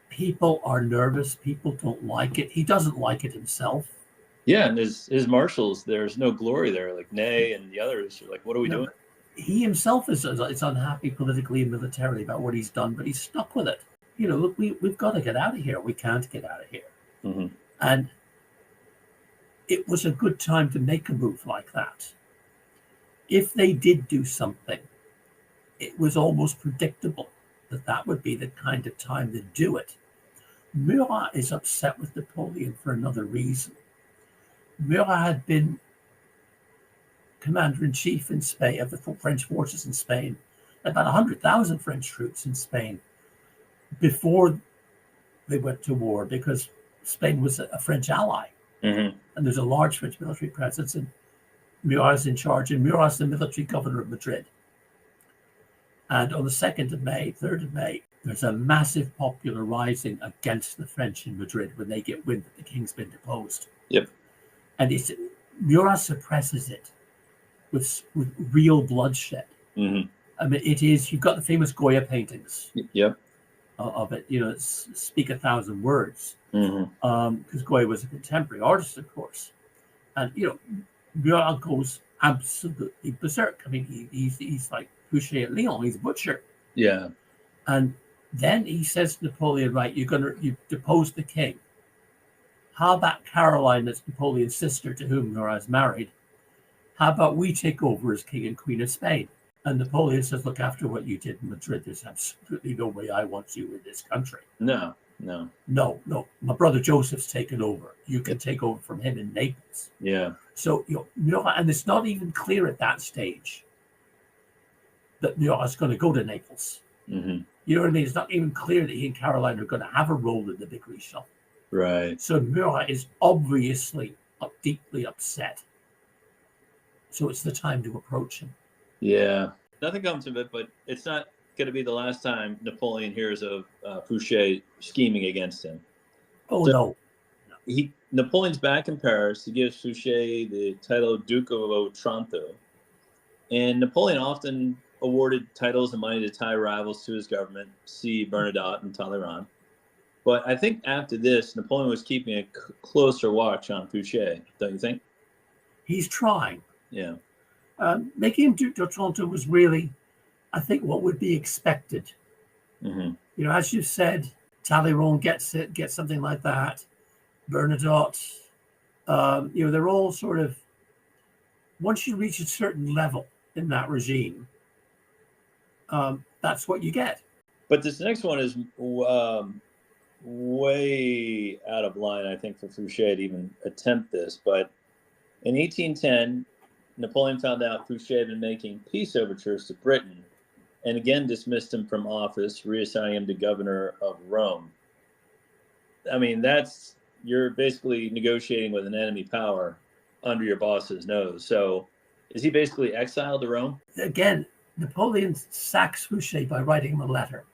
People are nervous. People don't like it. He doesn't like it himself. Yeah, and his marshals, there's no glory there. Like Ney and the others are like, what are we doing? He himself is unhappy politically and militarily about what he's done, but he's stuck with it. Look, we've got to get out of here. We can't get out of here. Mm-hmm. And it was a good time to make a move like that. If they did do something, it was almost predictable that would be the kind of time to do it. Murat is upset with Napoleon for another reason. Murat had been commander-in-chief in Spain of the French forces in Spain, about 100,000 French troops in Spain before they went to war, because Spain was a French ally. Mm-hmm. And there's a large French military presence, and Murat's in charge, and Murat's the military governor of Madrid. And on the 2nd of May, 3rd of May, there's a massive popular rising against the French in Madrid when they get wind that the king's been deposed. Yep. And Murat suppresses it with real bloodshed. Mm-hmm. I mean, it is, you've got the famous Goya paintings. Yep. Of it, speak a thousand words. Mm-hmm. Because Goya was a contemporary artist, of course. And, Murat goes absolutely berserk. I mean, he's like Fouche at Lyon, he's a butcher. Yeah. And then he says to Napoleon, right, you deposed the king. How about Caroline, that's Napoleon's sister, to whom Murat is married? How about we take over as king and queen of Spain? And Napoleon says, look, after what you did in Madrid, there's absolutely no way I want you in this country. No. My brother Joseph's taken over. You can take over from him in Naples. Yeah. So, and it's not even clear at that stage that Murat's going to go to Naples. Mm-hmm. You know what I mean? It's not even clear that he and Caroline are going to have a role in the big reshuffle. Right. So Murat is obviously deeply upset. So it's the time to approach him. Yeah. Nothing comes of it, but it's not going to be the last time Napoleon hears of Fouche scheming against him. Oh, so no. Napoleon's back in Paris. He gives Fouche the title of Duke of Otranto. And Napoleon often awarded titles and money to tie rivals to his government, see Bernadotte and Talleyrand. But I think after this, Napoleon was keeping a closer watch on Fouche, don't you think? He's trying. Yeah. Making him Duke d'Otranto was really, I think, what would be expected. Mm-hmm. As you said, Talleyrand gets something like that. Bernadotte. They're all sort of, once you reach a certain level in that regime, that's what you get. But this next one is way out of line, I think, for Fouche to even attempt this. But in 1810, Napoleon found out Fouche had been making peace overtures to Britain and again dismissed him from office, reassigning him to governor of Rome. I mean, you're basically negotiating with an enemy power under your boss's nose. So is he basically exiled to Rome? Again, Napoleon sacks Fouche by writing him a letter.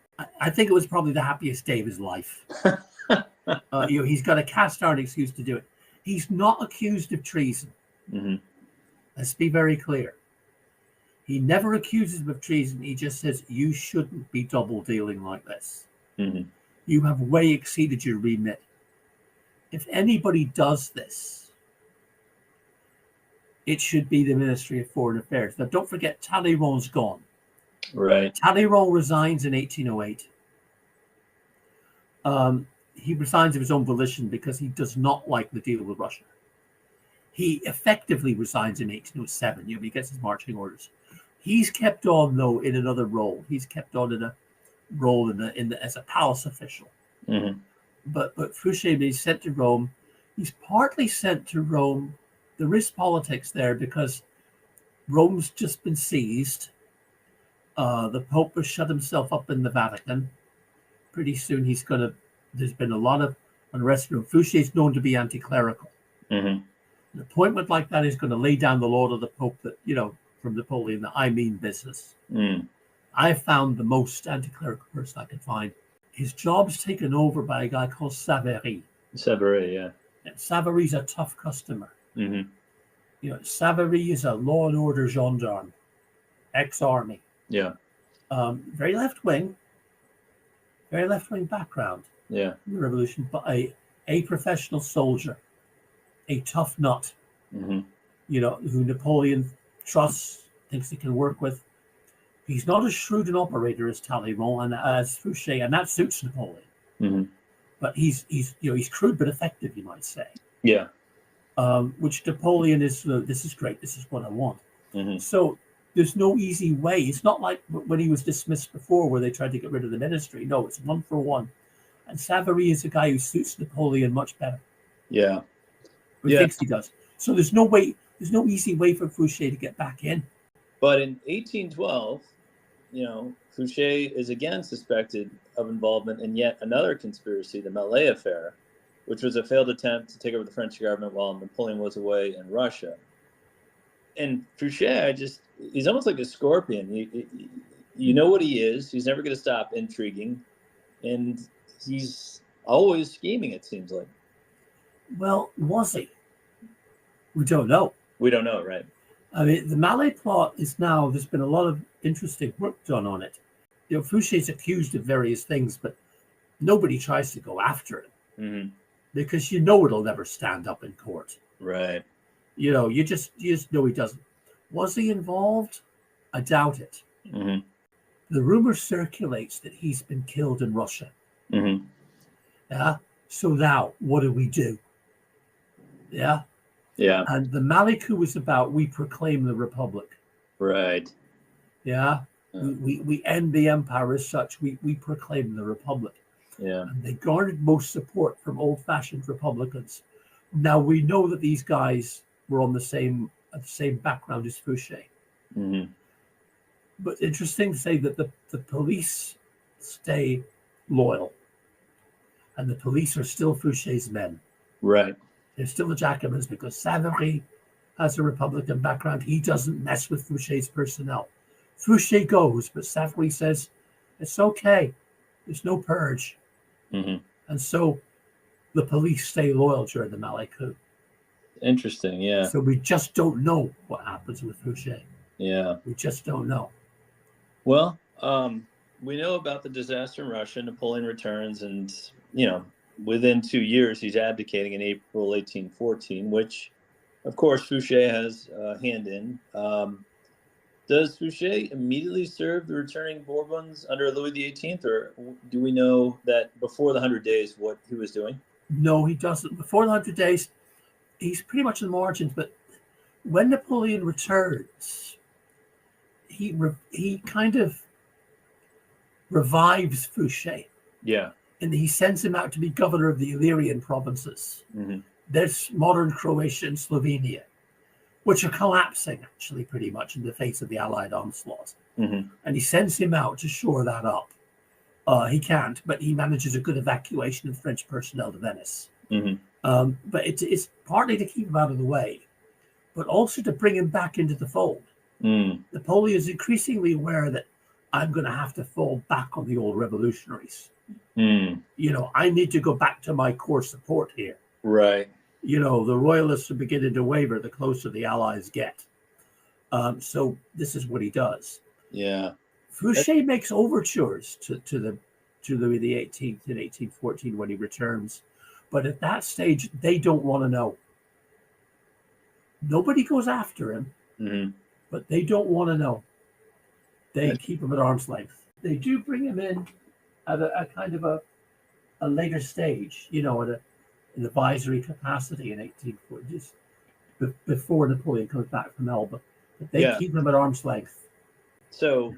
I think it was probably the happiest day of his life. He's got a cast iron excuse to do it. He's not accused of treason. Mm-hmm. Let's be very clear. He never accuses him of treason. He just says, you shouldn't be double dealing like this. Mm-hmm. You have way exceeded your remit. If anybody does this, it should be the Ministry of Foreign Affairs. Now, don't forget, Talleyrand's gone. Right. Talleyrand resigns in 1808. He resigns of his own volition because he does not like the deal with Russia. He effectively resigns in 1807. He gets his marching orders. He's kept on, though, in another role. He's kept on in a role as a palace official. Mm-hmm. But Fouche is sent to Rome. He's partly sent to Rome. There is politics there because Rome's just been seized. The Pope has shut himself up in the Vatican. Pretty soon there's been a lot of unrest. Fouche is known to be anti-clerical. Mm-hmm. An appointment like that is going to lay down the law to the Pope that, from Napoleon, that I mean business. Mm. I found the most anti-clerical person I could find. His job's taken over by a guy called Savary. Savary, yeah. And Savary's a tough customer. Mm-hmm. Savary is a law and order gendarme, ex-army. Yeah. Very left-wing background. Yeah. In the revolution, but a professional soldier, a tough nut, mm-hmm. Who Napoleon trusts, thinks he can work with. He's not as shrewd an operator as Talleyrand and as Fouche, and that suits Napoleon. Mm-hmm. But he's crude but effective, you might say. Yeah. Which Napoleon is. This is great. This is what I want. Mm-hmm. So there's no easy way. It's not like when he was dismissed before, where they tried to get rid of the ministry. No, it's 1 for 1. And Savary is a guy who suits Napoleon much better. Yeah. Or thinks he does. So there's no easy way for Fouche to get back in. But in 1812, Fouche is again suspected of involvement in yet another conspiracy, the Malay affair, which was a failed attempt to take over the French government while Napoleon was away in Russia. And Fouche, he's almost like a scorpion. You know what he is. He's never going to stop intriguing. And he's always scheming, it seems like. Well, was he? We don't know. We don't know, right? I mean, the Malay plot there's been a lot of interesting work done on it. Fouche is accused of various things, but nobody tries to go after him. Mm-hmm. Because it'll never stand up in court. Right. You just know he doesn't. Was he involved? I doubt it. Mm-hmm. The rumor circulates that he's been killed in Russia. Mm-hmm. Yeah. So now, what do we do? Yeah. Yeah. And the Malay coup was about, we proclaim the Republic. Right. Yeah. We end the empire as such. We proclaim the Republic. Yeah. And they garnered most support from old-fashioned Republicans. Now we know that these guys were on the same background as Fouche. Mm-hmm. But interesting to say that the police stay loyal. And the police are still Fouche's men. Right. They're still the Jacobins because Savary has a Republican background. He doesn't mess with Fouche's personnel. Fouche goes, but Savary says, it's okay. There's no purge. Mm-hmm. And so the police stay loyal during the Malay coup. Interesting, yeah. So we just don't know what happens with Fouche. Yeah. We just don't know. Well, we know about the disaster in Russia. Napoleon returns and, within 2 years, he's abdicating in April 1814, which, of course, Fouche has a hand in. Does Fouche immediately serve the returning Bourbons under Louis XVIII, or do we know that before the 100 Days what he was doing? No, he doesn't. Before the 100 Days, he's pretty much in the margins. But when Napoleon returns, he kind of revives Fouche. Yeah. And he sends him out to be governor of the Illyrian provinces. Mm-hmm. There's modern Croatia and Slovenia, which are collapsing actually pretty much in the face of the Allied onslaught. Mm-hmm. And he sends him out to shore that up. He can't, but he manages a good evacuation of French personnel to Venice. Mm-hmm. But it's partly to keep him out of the way, but also to bring him back into the fold. Mm. Napoleon is increasingly aware that I'm going to have to fall back on the old revolutionaries. Mm. I need to go back to my core support here. Right. The royalists are beginning to waver the closer the Allies get. So this is what he does. Yeah. Fouche makes overtures to Louis XVIII in 1814 when he returns. But at that stage, they don't want to know. Nobody goes after him, Mm-hmm. but they don't want to know. They keep him at arm's length. They do bring him in at a kind of a later stage, at an advisory capacity in 1840, just before Napoleon comes back from Elba. But they keep him at arm's length. So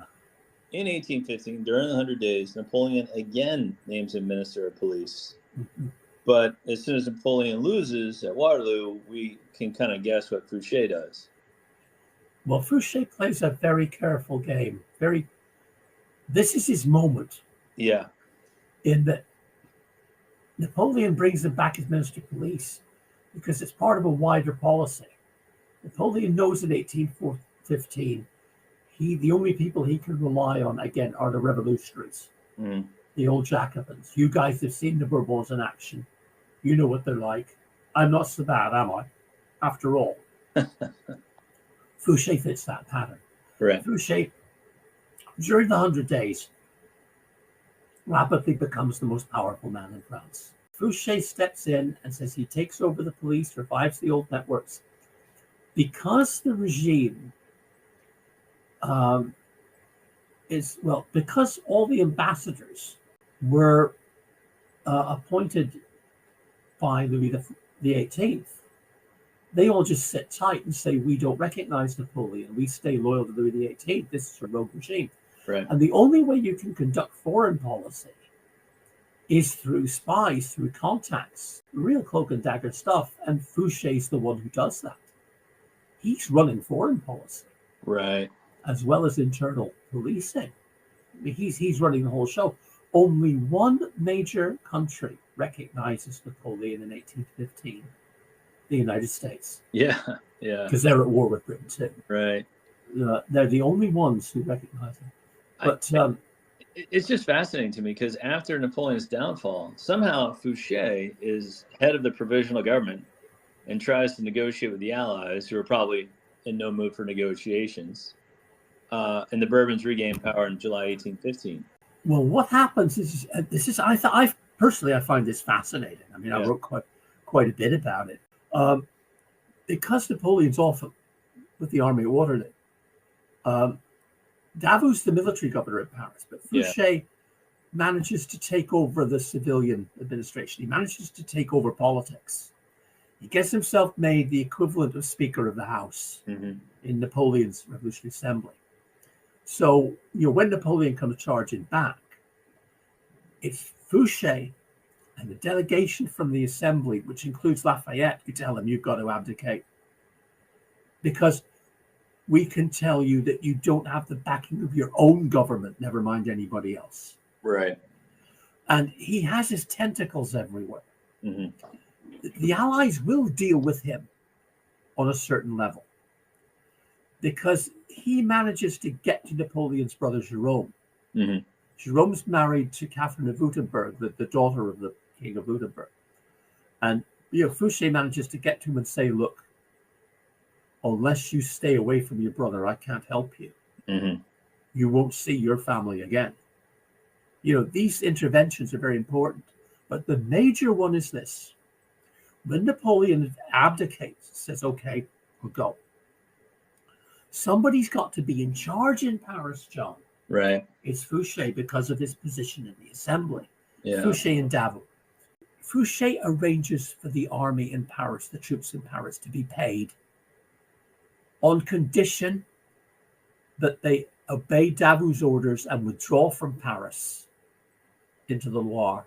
in 1815, during the 100 Days, Napoleon again names him Minister of Police. Mm-hmm. But as soon as Napoleon loses at Waterloo, we can kind of guess what Fouche does. Well, Fouche plays a very careful game. This is his moment. Yeah. In that Napoleon brings him back as Minister of Police because it's part of a wider policy. Napoleon knows in 1815 the only people he can rely on again are the revolutionaries, the old Jacobins. You guys have seen the Bourbons in action. You know what they're like. I'm not so bad, am I? After all. Fouche fits that pattern. Right. Fouche, during the 100 Days, rapidly becomes the most powerful man in France. Fouche steps in and says he takes over the police, revives the old networks. Because the regime because all the ambassadors were appointed by Louis the 18th, they all just sit tight and say, we don't recognize Napoleon. We stay loyal to Louis the 18th. This is a rogue regime. Right. And the only way you can conduct foreign policy is through spies, through contacts, real cloak and dagger stuff. And Fouche's the one who does that. He's running foreign policy. Right. As well as internal policing. I mean, he's running the whole show. Only one major country recognizes Napoleon in 1815. The United States. Yeah. Yeah. Because they're at war with Britain too. Right. They're the only ones who recognize him. But it's just fascinating to me because after Napoleon's downfall, somehow Fouche is head of the provisional government and tries to negotiate with the Allies, who are probably in no mood for negotiations. And the Bourbons regain power in July 1815. Well, what happens is I personally find this fascinating. I mean, I wrote quite a bit about it. Because Napoleon's off with the army at Waterloo, Davout's the military governor in Paris, but Fouche manages to take over the civilian administration. He manages to take over politics. He gets himself made the equivalent of Speaker of the House in Napoleon's Revolutionary Assembly. So, when Napoleon comes charging back, it's Fouche and the delegation from the assembly, which includes Lafayette, who tell him you've got to abdicate. Because we can tell you that you don't have the backing of your own government, never mind anybody else. Right. And he has his tentacles everywhere. Mm-hmm. The Allies will deal with him on a certain level because he manages to get to Napoleon's brother Jerome. Mm-hmm. Jerome's married to Catherine of Württemberg, the daughter of the King of Württemberg. And Fouche manages to get to him and say, look, unless you stay away from your brother, I can't help you. Mm-hmm. You won't see your family again. These interventions are very important. But the major one is this. When Napoleon abdicates, says, okay, we'll go. Somebody's got to be in charge in Paris, John. Right. It's Fouche because of his position in the assembly. Yeah. Fouche and Davout. Fouche arranges for the army in Paris, the troops in Paris, to be paid on condition that they obey Davout's orders and withdraw from Paris into the Loire,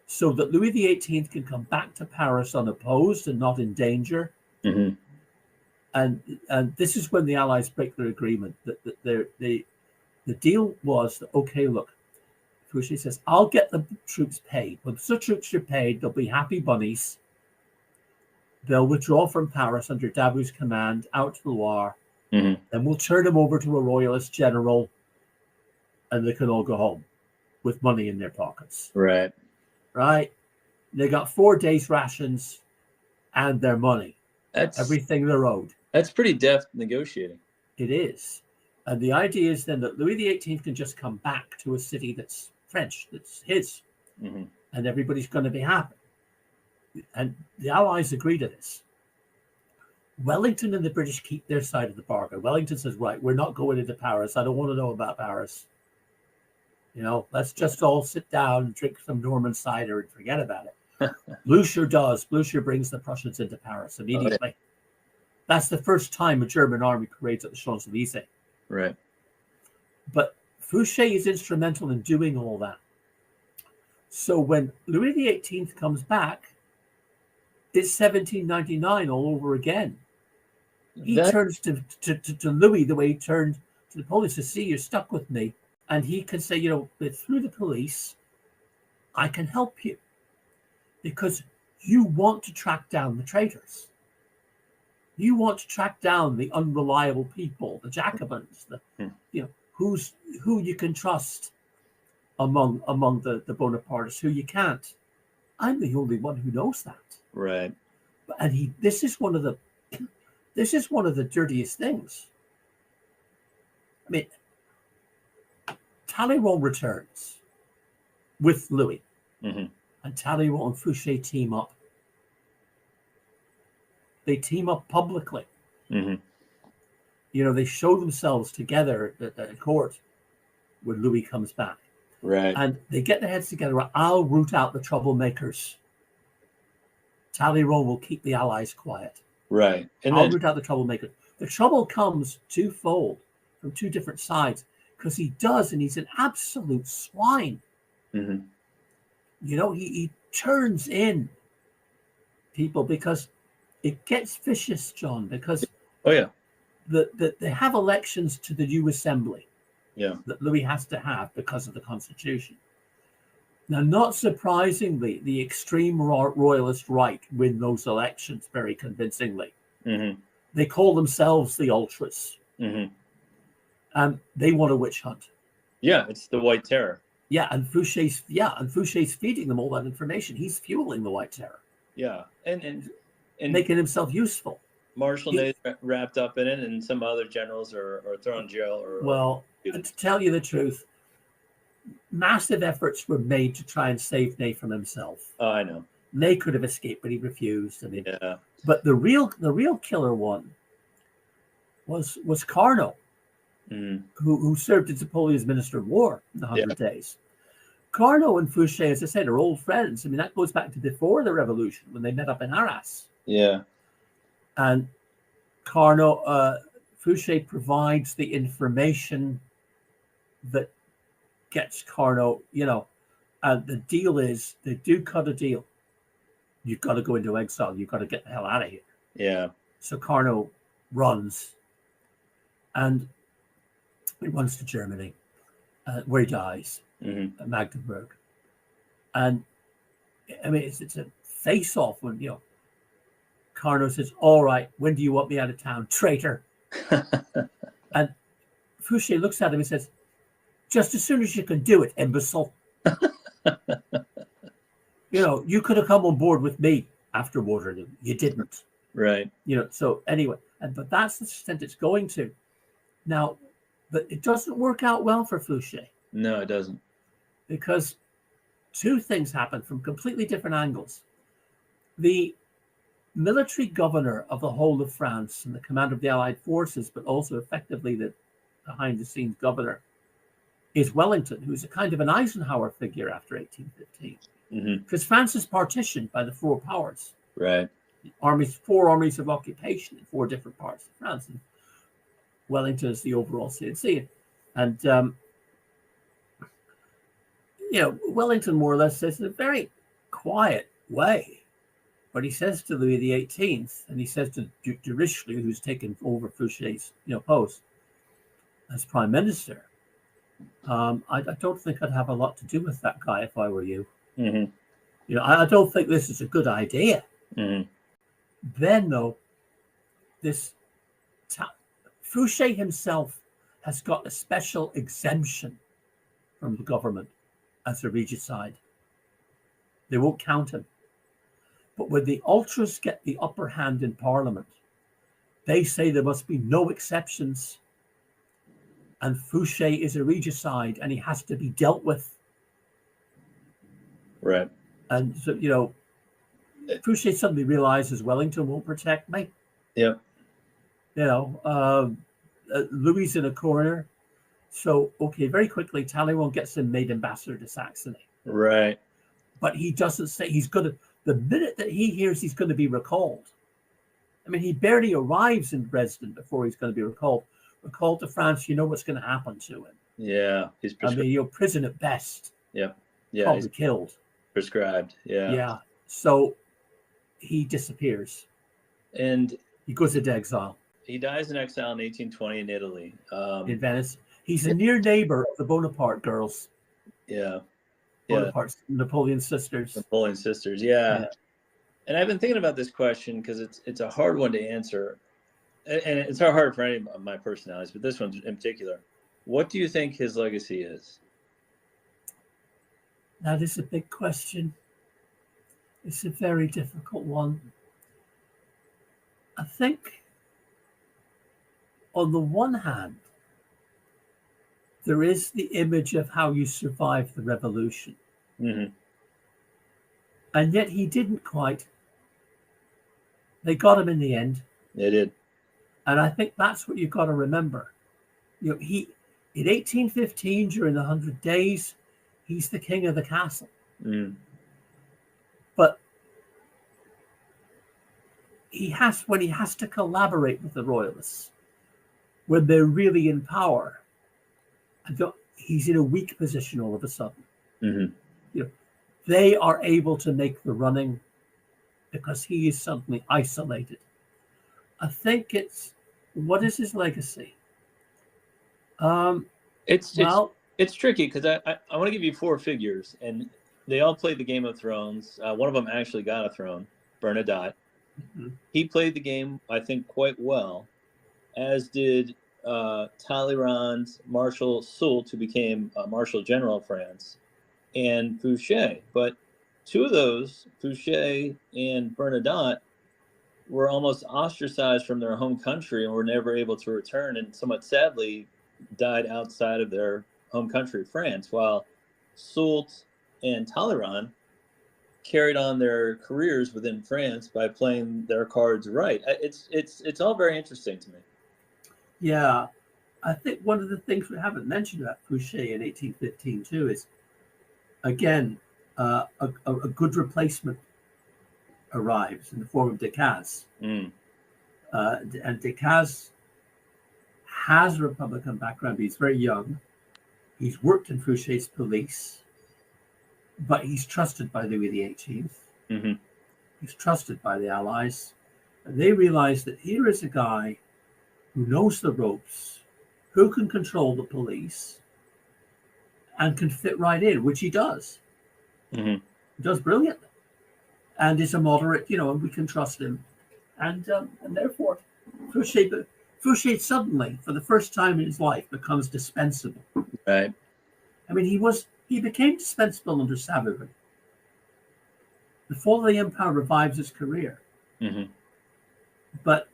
so that Louis XVIII can come back to Paris unopposed and not in danger. Mm-hmm. And this is when the Allies break their agreement. The deal was that, okay, look, Fouche says, I'll get the troops paid. Once the troops are paid, they'll be happy bunnies. They'll withdraw from Paris under Davout's command out to the Loire. Mm-hmm. Then we'll turn them over to a royalist general, and they can all go home with money in their pockets. Right. Right? They got 4 days rations and their money. That's everything they're owed. That's pretty deft negotiating. It is. And the idea is then that Louis XVIII can just come back to a city that's French, that's his, Mm-hmm. and everybody's going to be happy. And the Allies agree to this. Wellington and the British keep their side of the bargain. Wellington says, right, we're not going into Paris. I don't want to know about Paris. Let's just all sit down and drink some Norman cider and forget about it. Blucher does. Blucher brings the Prussians into Paris immediately. Oh, yeah. That's the first time a German army parades at the Champs-Élysées. Right. But Fouche is instrumental in doing all that. So when Louis XVIII comes back, it's 1799 all over again. He turns to Louis the way he turned to Napoleon, says, see, you're stuck with me. And he can say, through the police, I can help you because you want to track down the traitors. You want to track down the unreliable people, the Jacobins, who you can trust among the Bonapartists, who you can't. I'm the only one who knows that. Right. And this is one of the dirtiest things. I mean, Talleyrand returns with Louis, Mm-hmm. and Talleyrand and Fouche team up. They team up publicly. Mm-hmm. They show themselves together at court when Louis comes back. Right. And they get their heads together. I'll root out the troublemakers. Talleyrand will keep the Allies quiet. Right. And I'll root out the troublemakers. The trouble comes twofold from two different sides because he does, and he's an absolute swine. Mm-hmm. He turns in people because it gets vicious, John, because Oh, yeah. they have elections to the new assembly. Yeah. That Louis has to have because of the Constitution. Now, not surprisingly, the extreme royalist right win those elections very convincingly. Mm-hmm. They call themselves the Ultras. Mm-hmm. And they want a witch hunt. Yeah, it's the White Terror. Yeah, and Fouche's feeding them all that information. He's fueling the White Terror. Yeah, and making himself useful. Marshal Ney's wrapped up in it, and some other generals are thrown in jail. To tell you the truth, massive efforts were made to try and save Ney from himself. Oh, I know. Ney could have escaped, but he refused. Yeah. But the real killer one was Carnot, who served as Napoleon's Minister of War in the 100 Days. Carnot and Fouche, as I said, are old friends. I mean, that goes back to before the revolution when they met up in Arras. Yeah. And Carnot, Fouche provides the information that gets Carnot, and the deal is they do cut a deal. You've got to go into exile. You've got to get the hell out of here. Yeah. So Carnot runs, and he runs to Germany, where he dies at Magdeburg. And I mean, it's a face-off when Carnot says, "All right, when do you want me out of town, traitor?" And Fouche looks at him and says, "Just as soon as you can do it, imbecile." You could have come on board with me after Waterloo. You didn't. Right. So anyway, but that's the extent it's going to. Now, but it doesn't work out well for Fouche. No, it doesn't. Because two things happen from completely different angles. The military governor of the whole of France and the commander of the Allied forces, but also effectively the behind-the-scenes governor, is Wellington, who's a kind of an Eisenhower figure after 1815. because France is partitioned by the four powers. Right. Four armies of occupation in four different parts of France. And Wellington is the overall CNC. And, Wellington more or less says in a very quiet way, but he says to Louis XVIII, and he says to Duc de Richelieu, who's taken over Fouche's post as prime minister, I don't think I'd have a lot to do with that guy if I were you. I don't think this is a good idea. Then, though, Fouche himself has got a special exemption from the government as a regicide. They won't count him. But when the ultras get the upper hand in Parliament, they say there must be no exceptions. And Fouche is a regicide and he has to be dealt with. Right. And so, Fouche suddenly realizes Wellington won't protect me. Yep. Louis in a corner. So, okay, very quickly, Talleyrand gets him made ambassador to Saxony. Right. But he doesn't say he's going to, the minute that he hears he's going to be recalled, I mean, he barely arrives in Dresden before he's going to be recalled to France. You know what's going to happen to him. Yeah. He's prescribed. Prison at best. Yep. Yeah. Probably killed. Prescribed. Yeah. Yeah. So he disappears. And he goes into exile. He dies in exile in 1820 in Italy. In Venice. He's a near neighbor of the Bonaparte girls. Yeah. Bonaparte's Napoleon's sisters. Yeah. And I've been thinking about this question because it's a hard one to answer. And it's hard for any of my personalities, but this one in particular. What do you think his legacy is? That is a big question. It's a very difficult one. I think, on the one hand, there is the image of how you survived the revolution. And yet he didn't quite. They got him in the end. They did. And I think that's what you've got to remember. He, in 1815, during the 100 Days, he's the king of the castle. But when he has to collaborate with the royalists, when they're really in power, he's in a weak position all of a sudden. They are able to make the running because he is suddenly isolated. I think what is his legacy? It's tricky because I want to give you four figures, and they all played the Game of Thrones. One of them actually got a throne, Bernadotte. He played the game, I think, quite well, as did Talleyrand, Marshal Soult, who became Marshal General of France, and Fouche. But two of those, Fouche and Bernadotte, were almost ostracized from their home country and were never able to return, and somewhat sadly died outside of their home country, France, while Soult and Talleyrand carried on their careers within France by playing their cards right. It's all very interesting to me. Yeah, I think one of the things we haven't mentioned about Fouche in 1815 too is, again, a good replacement arrives in the form of Decazes. And Decazes has a Republican background, but he's very young. He's worked in Fouche's police, but he's trusted by Louis XVIII. He's trusted by the Allies. And they realize that here is a guy who knows the ropes, who can control the police, and can fit right in, which he does. He does brilliantly. And is a moderate, and we can trust him. And therefore, Fouche suddenly, for the first time in his life, becomes dispensable. Right. I mean, he became dispensable under Savoy. The fall of the empire revives his career. But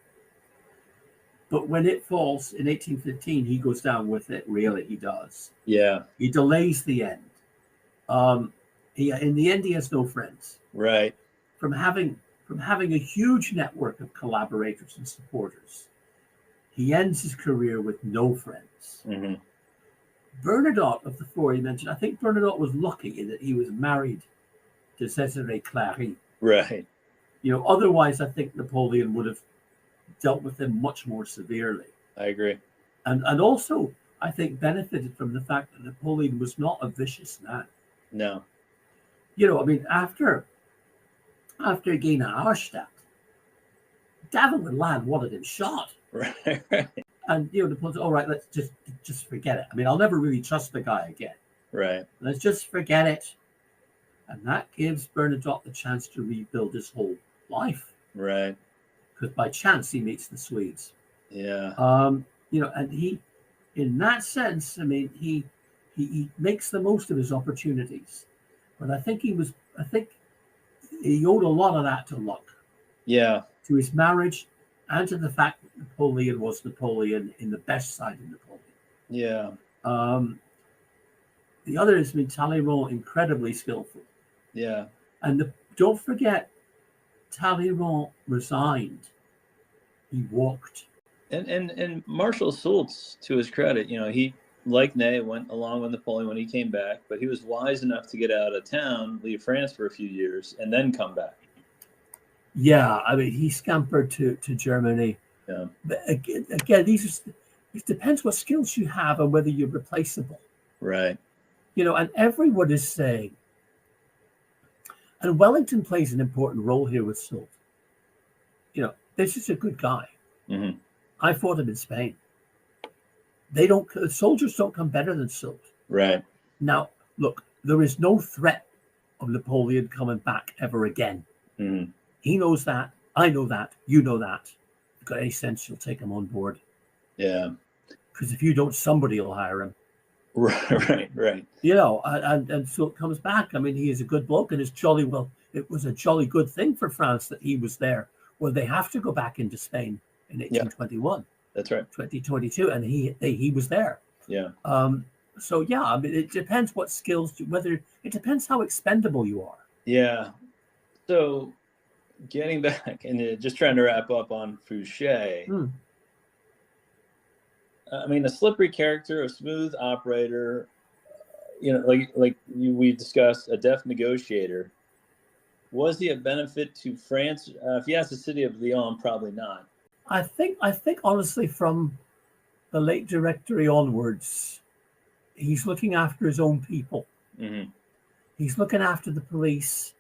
when it falls in 1815, he goes down with it. Really, he does. Yeah. He delays the end. In the end, he has no friends. Right. From having a huge network of collaborators and supporters, he ends his career with no friends. Bernadotte, of the four you mentioned, I think Bernadotte was lucky in that he was married to Cesare Clary. Right. Otherwise, I think Napoleon would have dealt with him much more severely. I agree. And also, I think benefited from the fact that Napoleon was not a vicious man. No. After he gained Arstadt, Davin and Land wanted him shot. Right. And Napoleon said, all right, let's just forget it. I'll never really trust the guy again. Right. Let's just forget it. And that gives Bernadotte the chance to rebuild his whole life. Right. Because by chance he meets the Swedes. Yeah. And he, in that sense, he makes the most of his opportunities. But I think he owed a lot of that to luck. Yeah. To his marriage and to the fact that Napoleon was Napoleon in the best side of Napoleon. Yeah. The other is Talleyrand, incredibly skillful. Yeah. And don't forget, Talleyrand resigned. He walked. And Marshal Soult, to his credit, he, like Ney, went along with Napoleon when he came back, but he was wise enough to get out of town, leave France for a few years, and then come back. Yeah, he scampered to Germany. Yeah. But again, it depends what skills you have and whether you're replaceable. Right. And everyone is saying, and Wellington plays an important role here with Soult. This is a good guy. Mm-hmm. I fought him in Spain. Soldiers don't come better than Soult. Right. Now, look, there is no threat of Napoleon coming back ever again. Mm-hmm. He knows that. I know that. You know that. If you've got any sense, you'll take him on board. Yeah. Because if you don't, somebody will hire him. Right. And so it comes back. He is a good bloke, and it was a jolly good thing for France that he was there. Well, they have to go back into Spain in 1821. That's right. 2022, and he was there. Yeah. It depends what skills. It depends how expendable you are. Yeah. So, getting back and just trying to wrap up on Fouche. A slippery character, a smooth operator, we discussed, a deft negotiator. Was he a benefit to France? If he asked the city of Lyon, probably not. I think honestly, from the late Directory onwards, he's looking after his own people. Mm-hmm. He's looking after the police.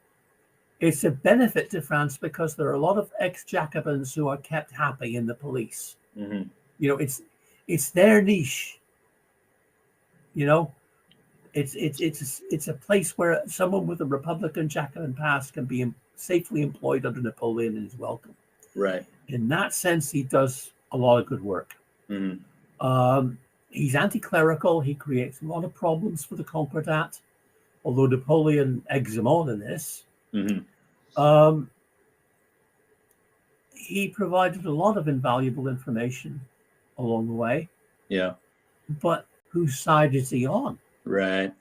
It's a benefit to France because there are a lot of ex-Jacobins who are kept happy in the police. Mm-hmm. It's their niche. It's a place where someone with a Republican Jacobin past can be safely employed under Napoleon and is welcome. Right. In that sense, he does a lot of good work. Mm-hmm. He's anti-clerical. He creates a lot of problems for the Concordat, although Napoleon eggs him on in this. Mm-hmm. He provided a lot of invaluable information along the way. Yeah. But whose side is he on? Right.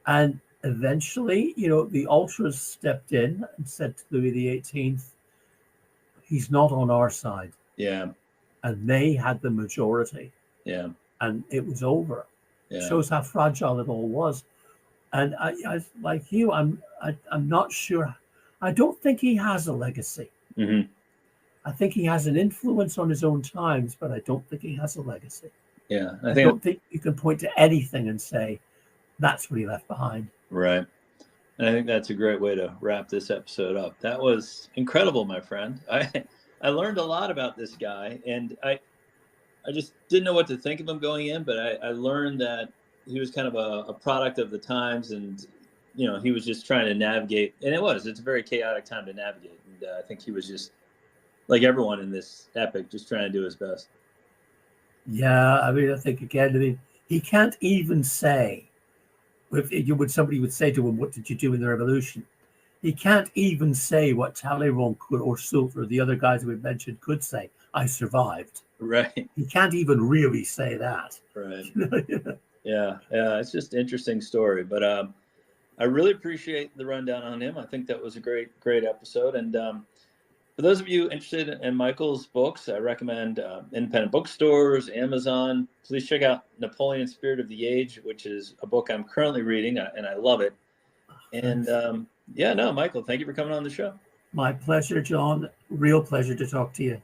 And eventually, the ultras stepped in and said to Louis XVIII, he's not on our side. Yeah. And they had the majority. Yeah. And it was over. Yeah. It shows how fragile it all was. And I like you, I'm not sure. I don't think he has a legacy. Mm-hmm. I think he has an influence on his own times, but I don't think he has a legacy. Yeah. I don't think you can point to anything and say that's what he left behind. Right. And I think that's a great way to wrap this episode up. That was incredible, my friend. I learned a lot about this guy, and I just didn't know what to think of him going in, but I learned that he was kind of a product of the times, and he was just trying to navigate, and it's a very chaotic time to navigate, and I think he was just, like everyone in this epic, just trying to do his best. Yeah, I think again, he can't even say, if somebody would say to him, what did you do in the revolution? He can't even say what Talleyrand could, or Soult, or the other guys we've mentioned could say. I survived. Right. He can't even really say that. Right. Yeah. It's just an interesting story, but I really appreciate the rundown on him. I think that was a great episode. And for those of you interested in Michael's books, I recommend independent bookstores, Amazon. Please check out Napoleon: Spirit of the Age, which is a book I'm currently reading, and I love it. And Yeah, no, Michael, thank you for coming on the show. My pleasure, John. Real pleasure to talk to you.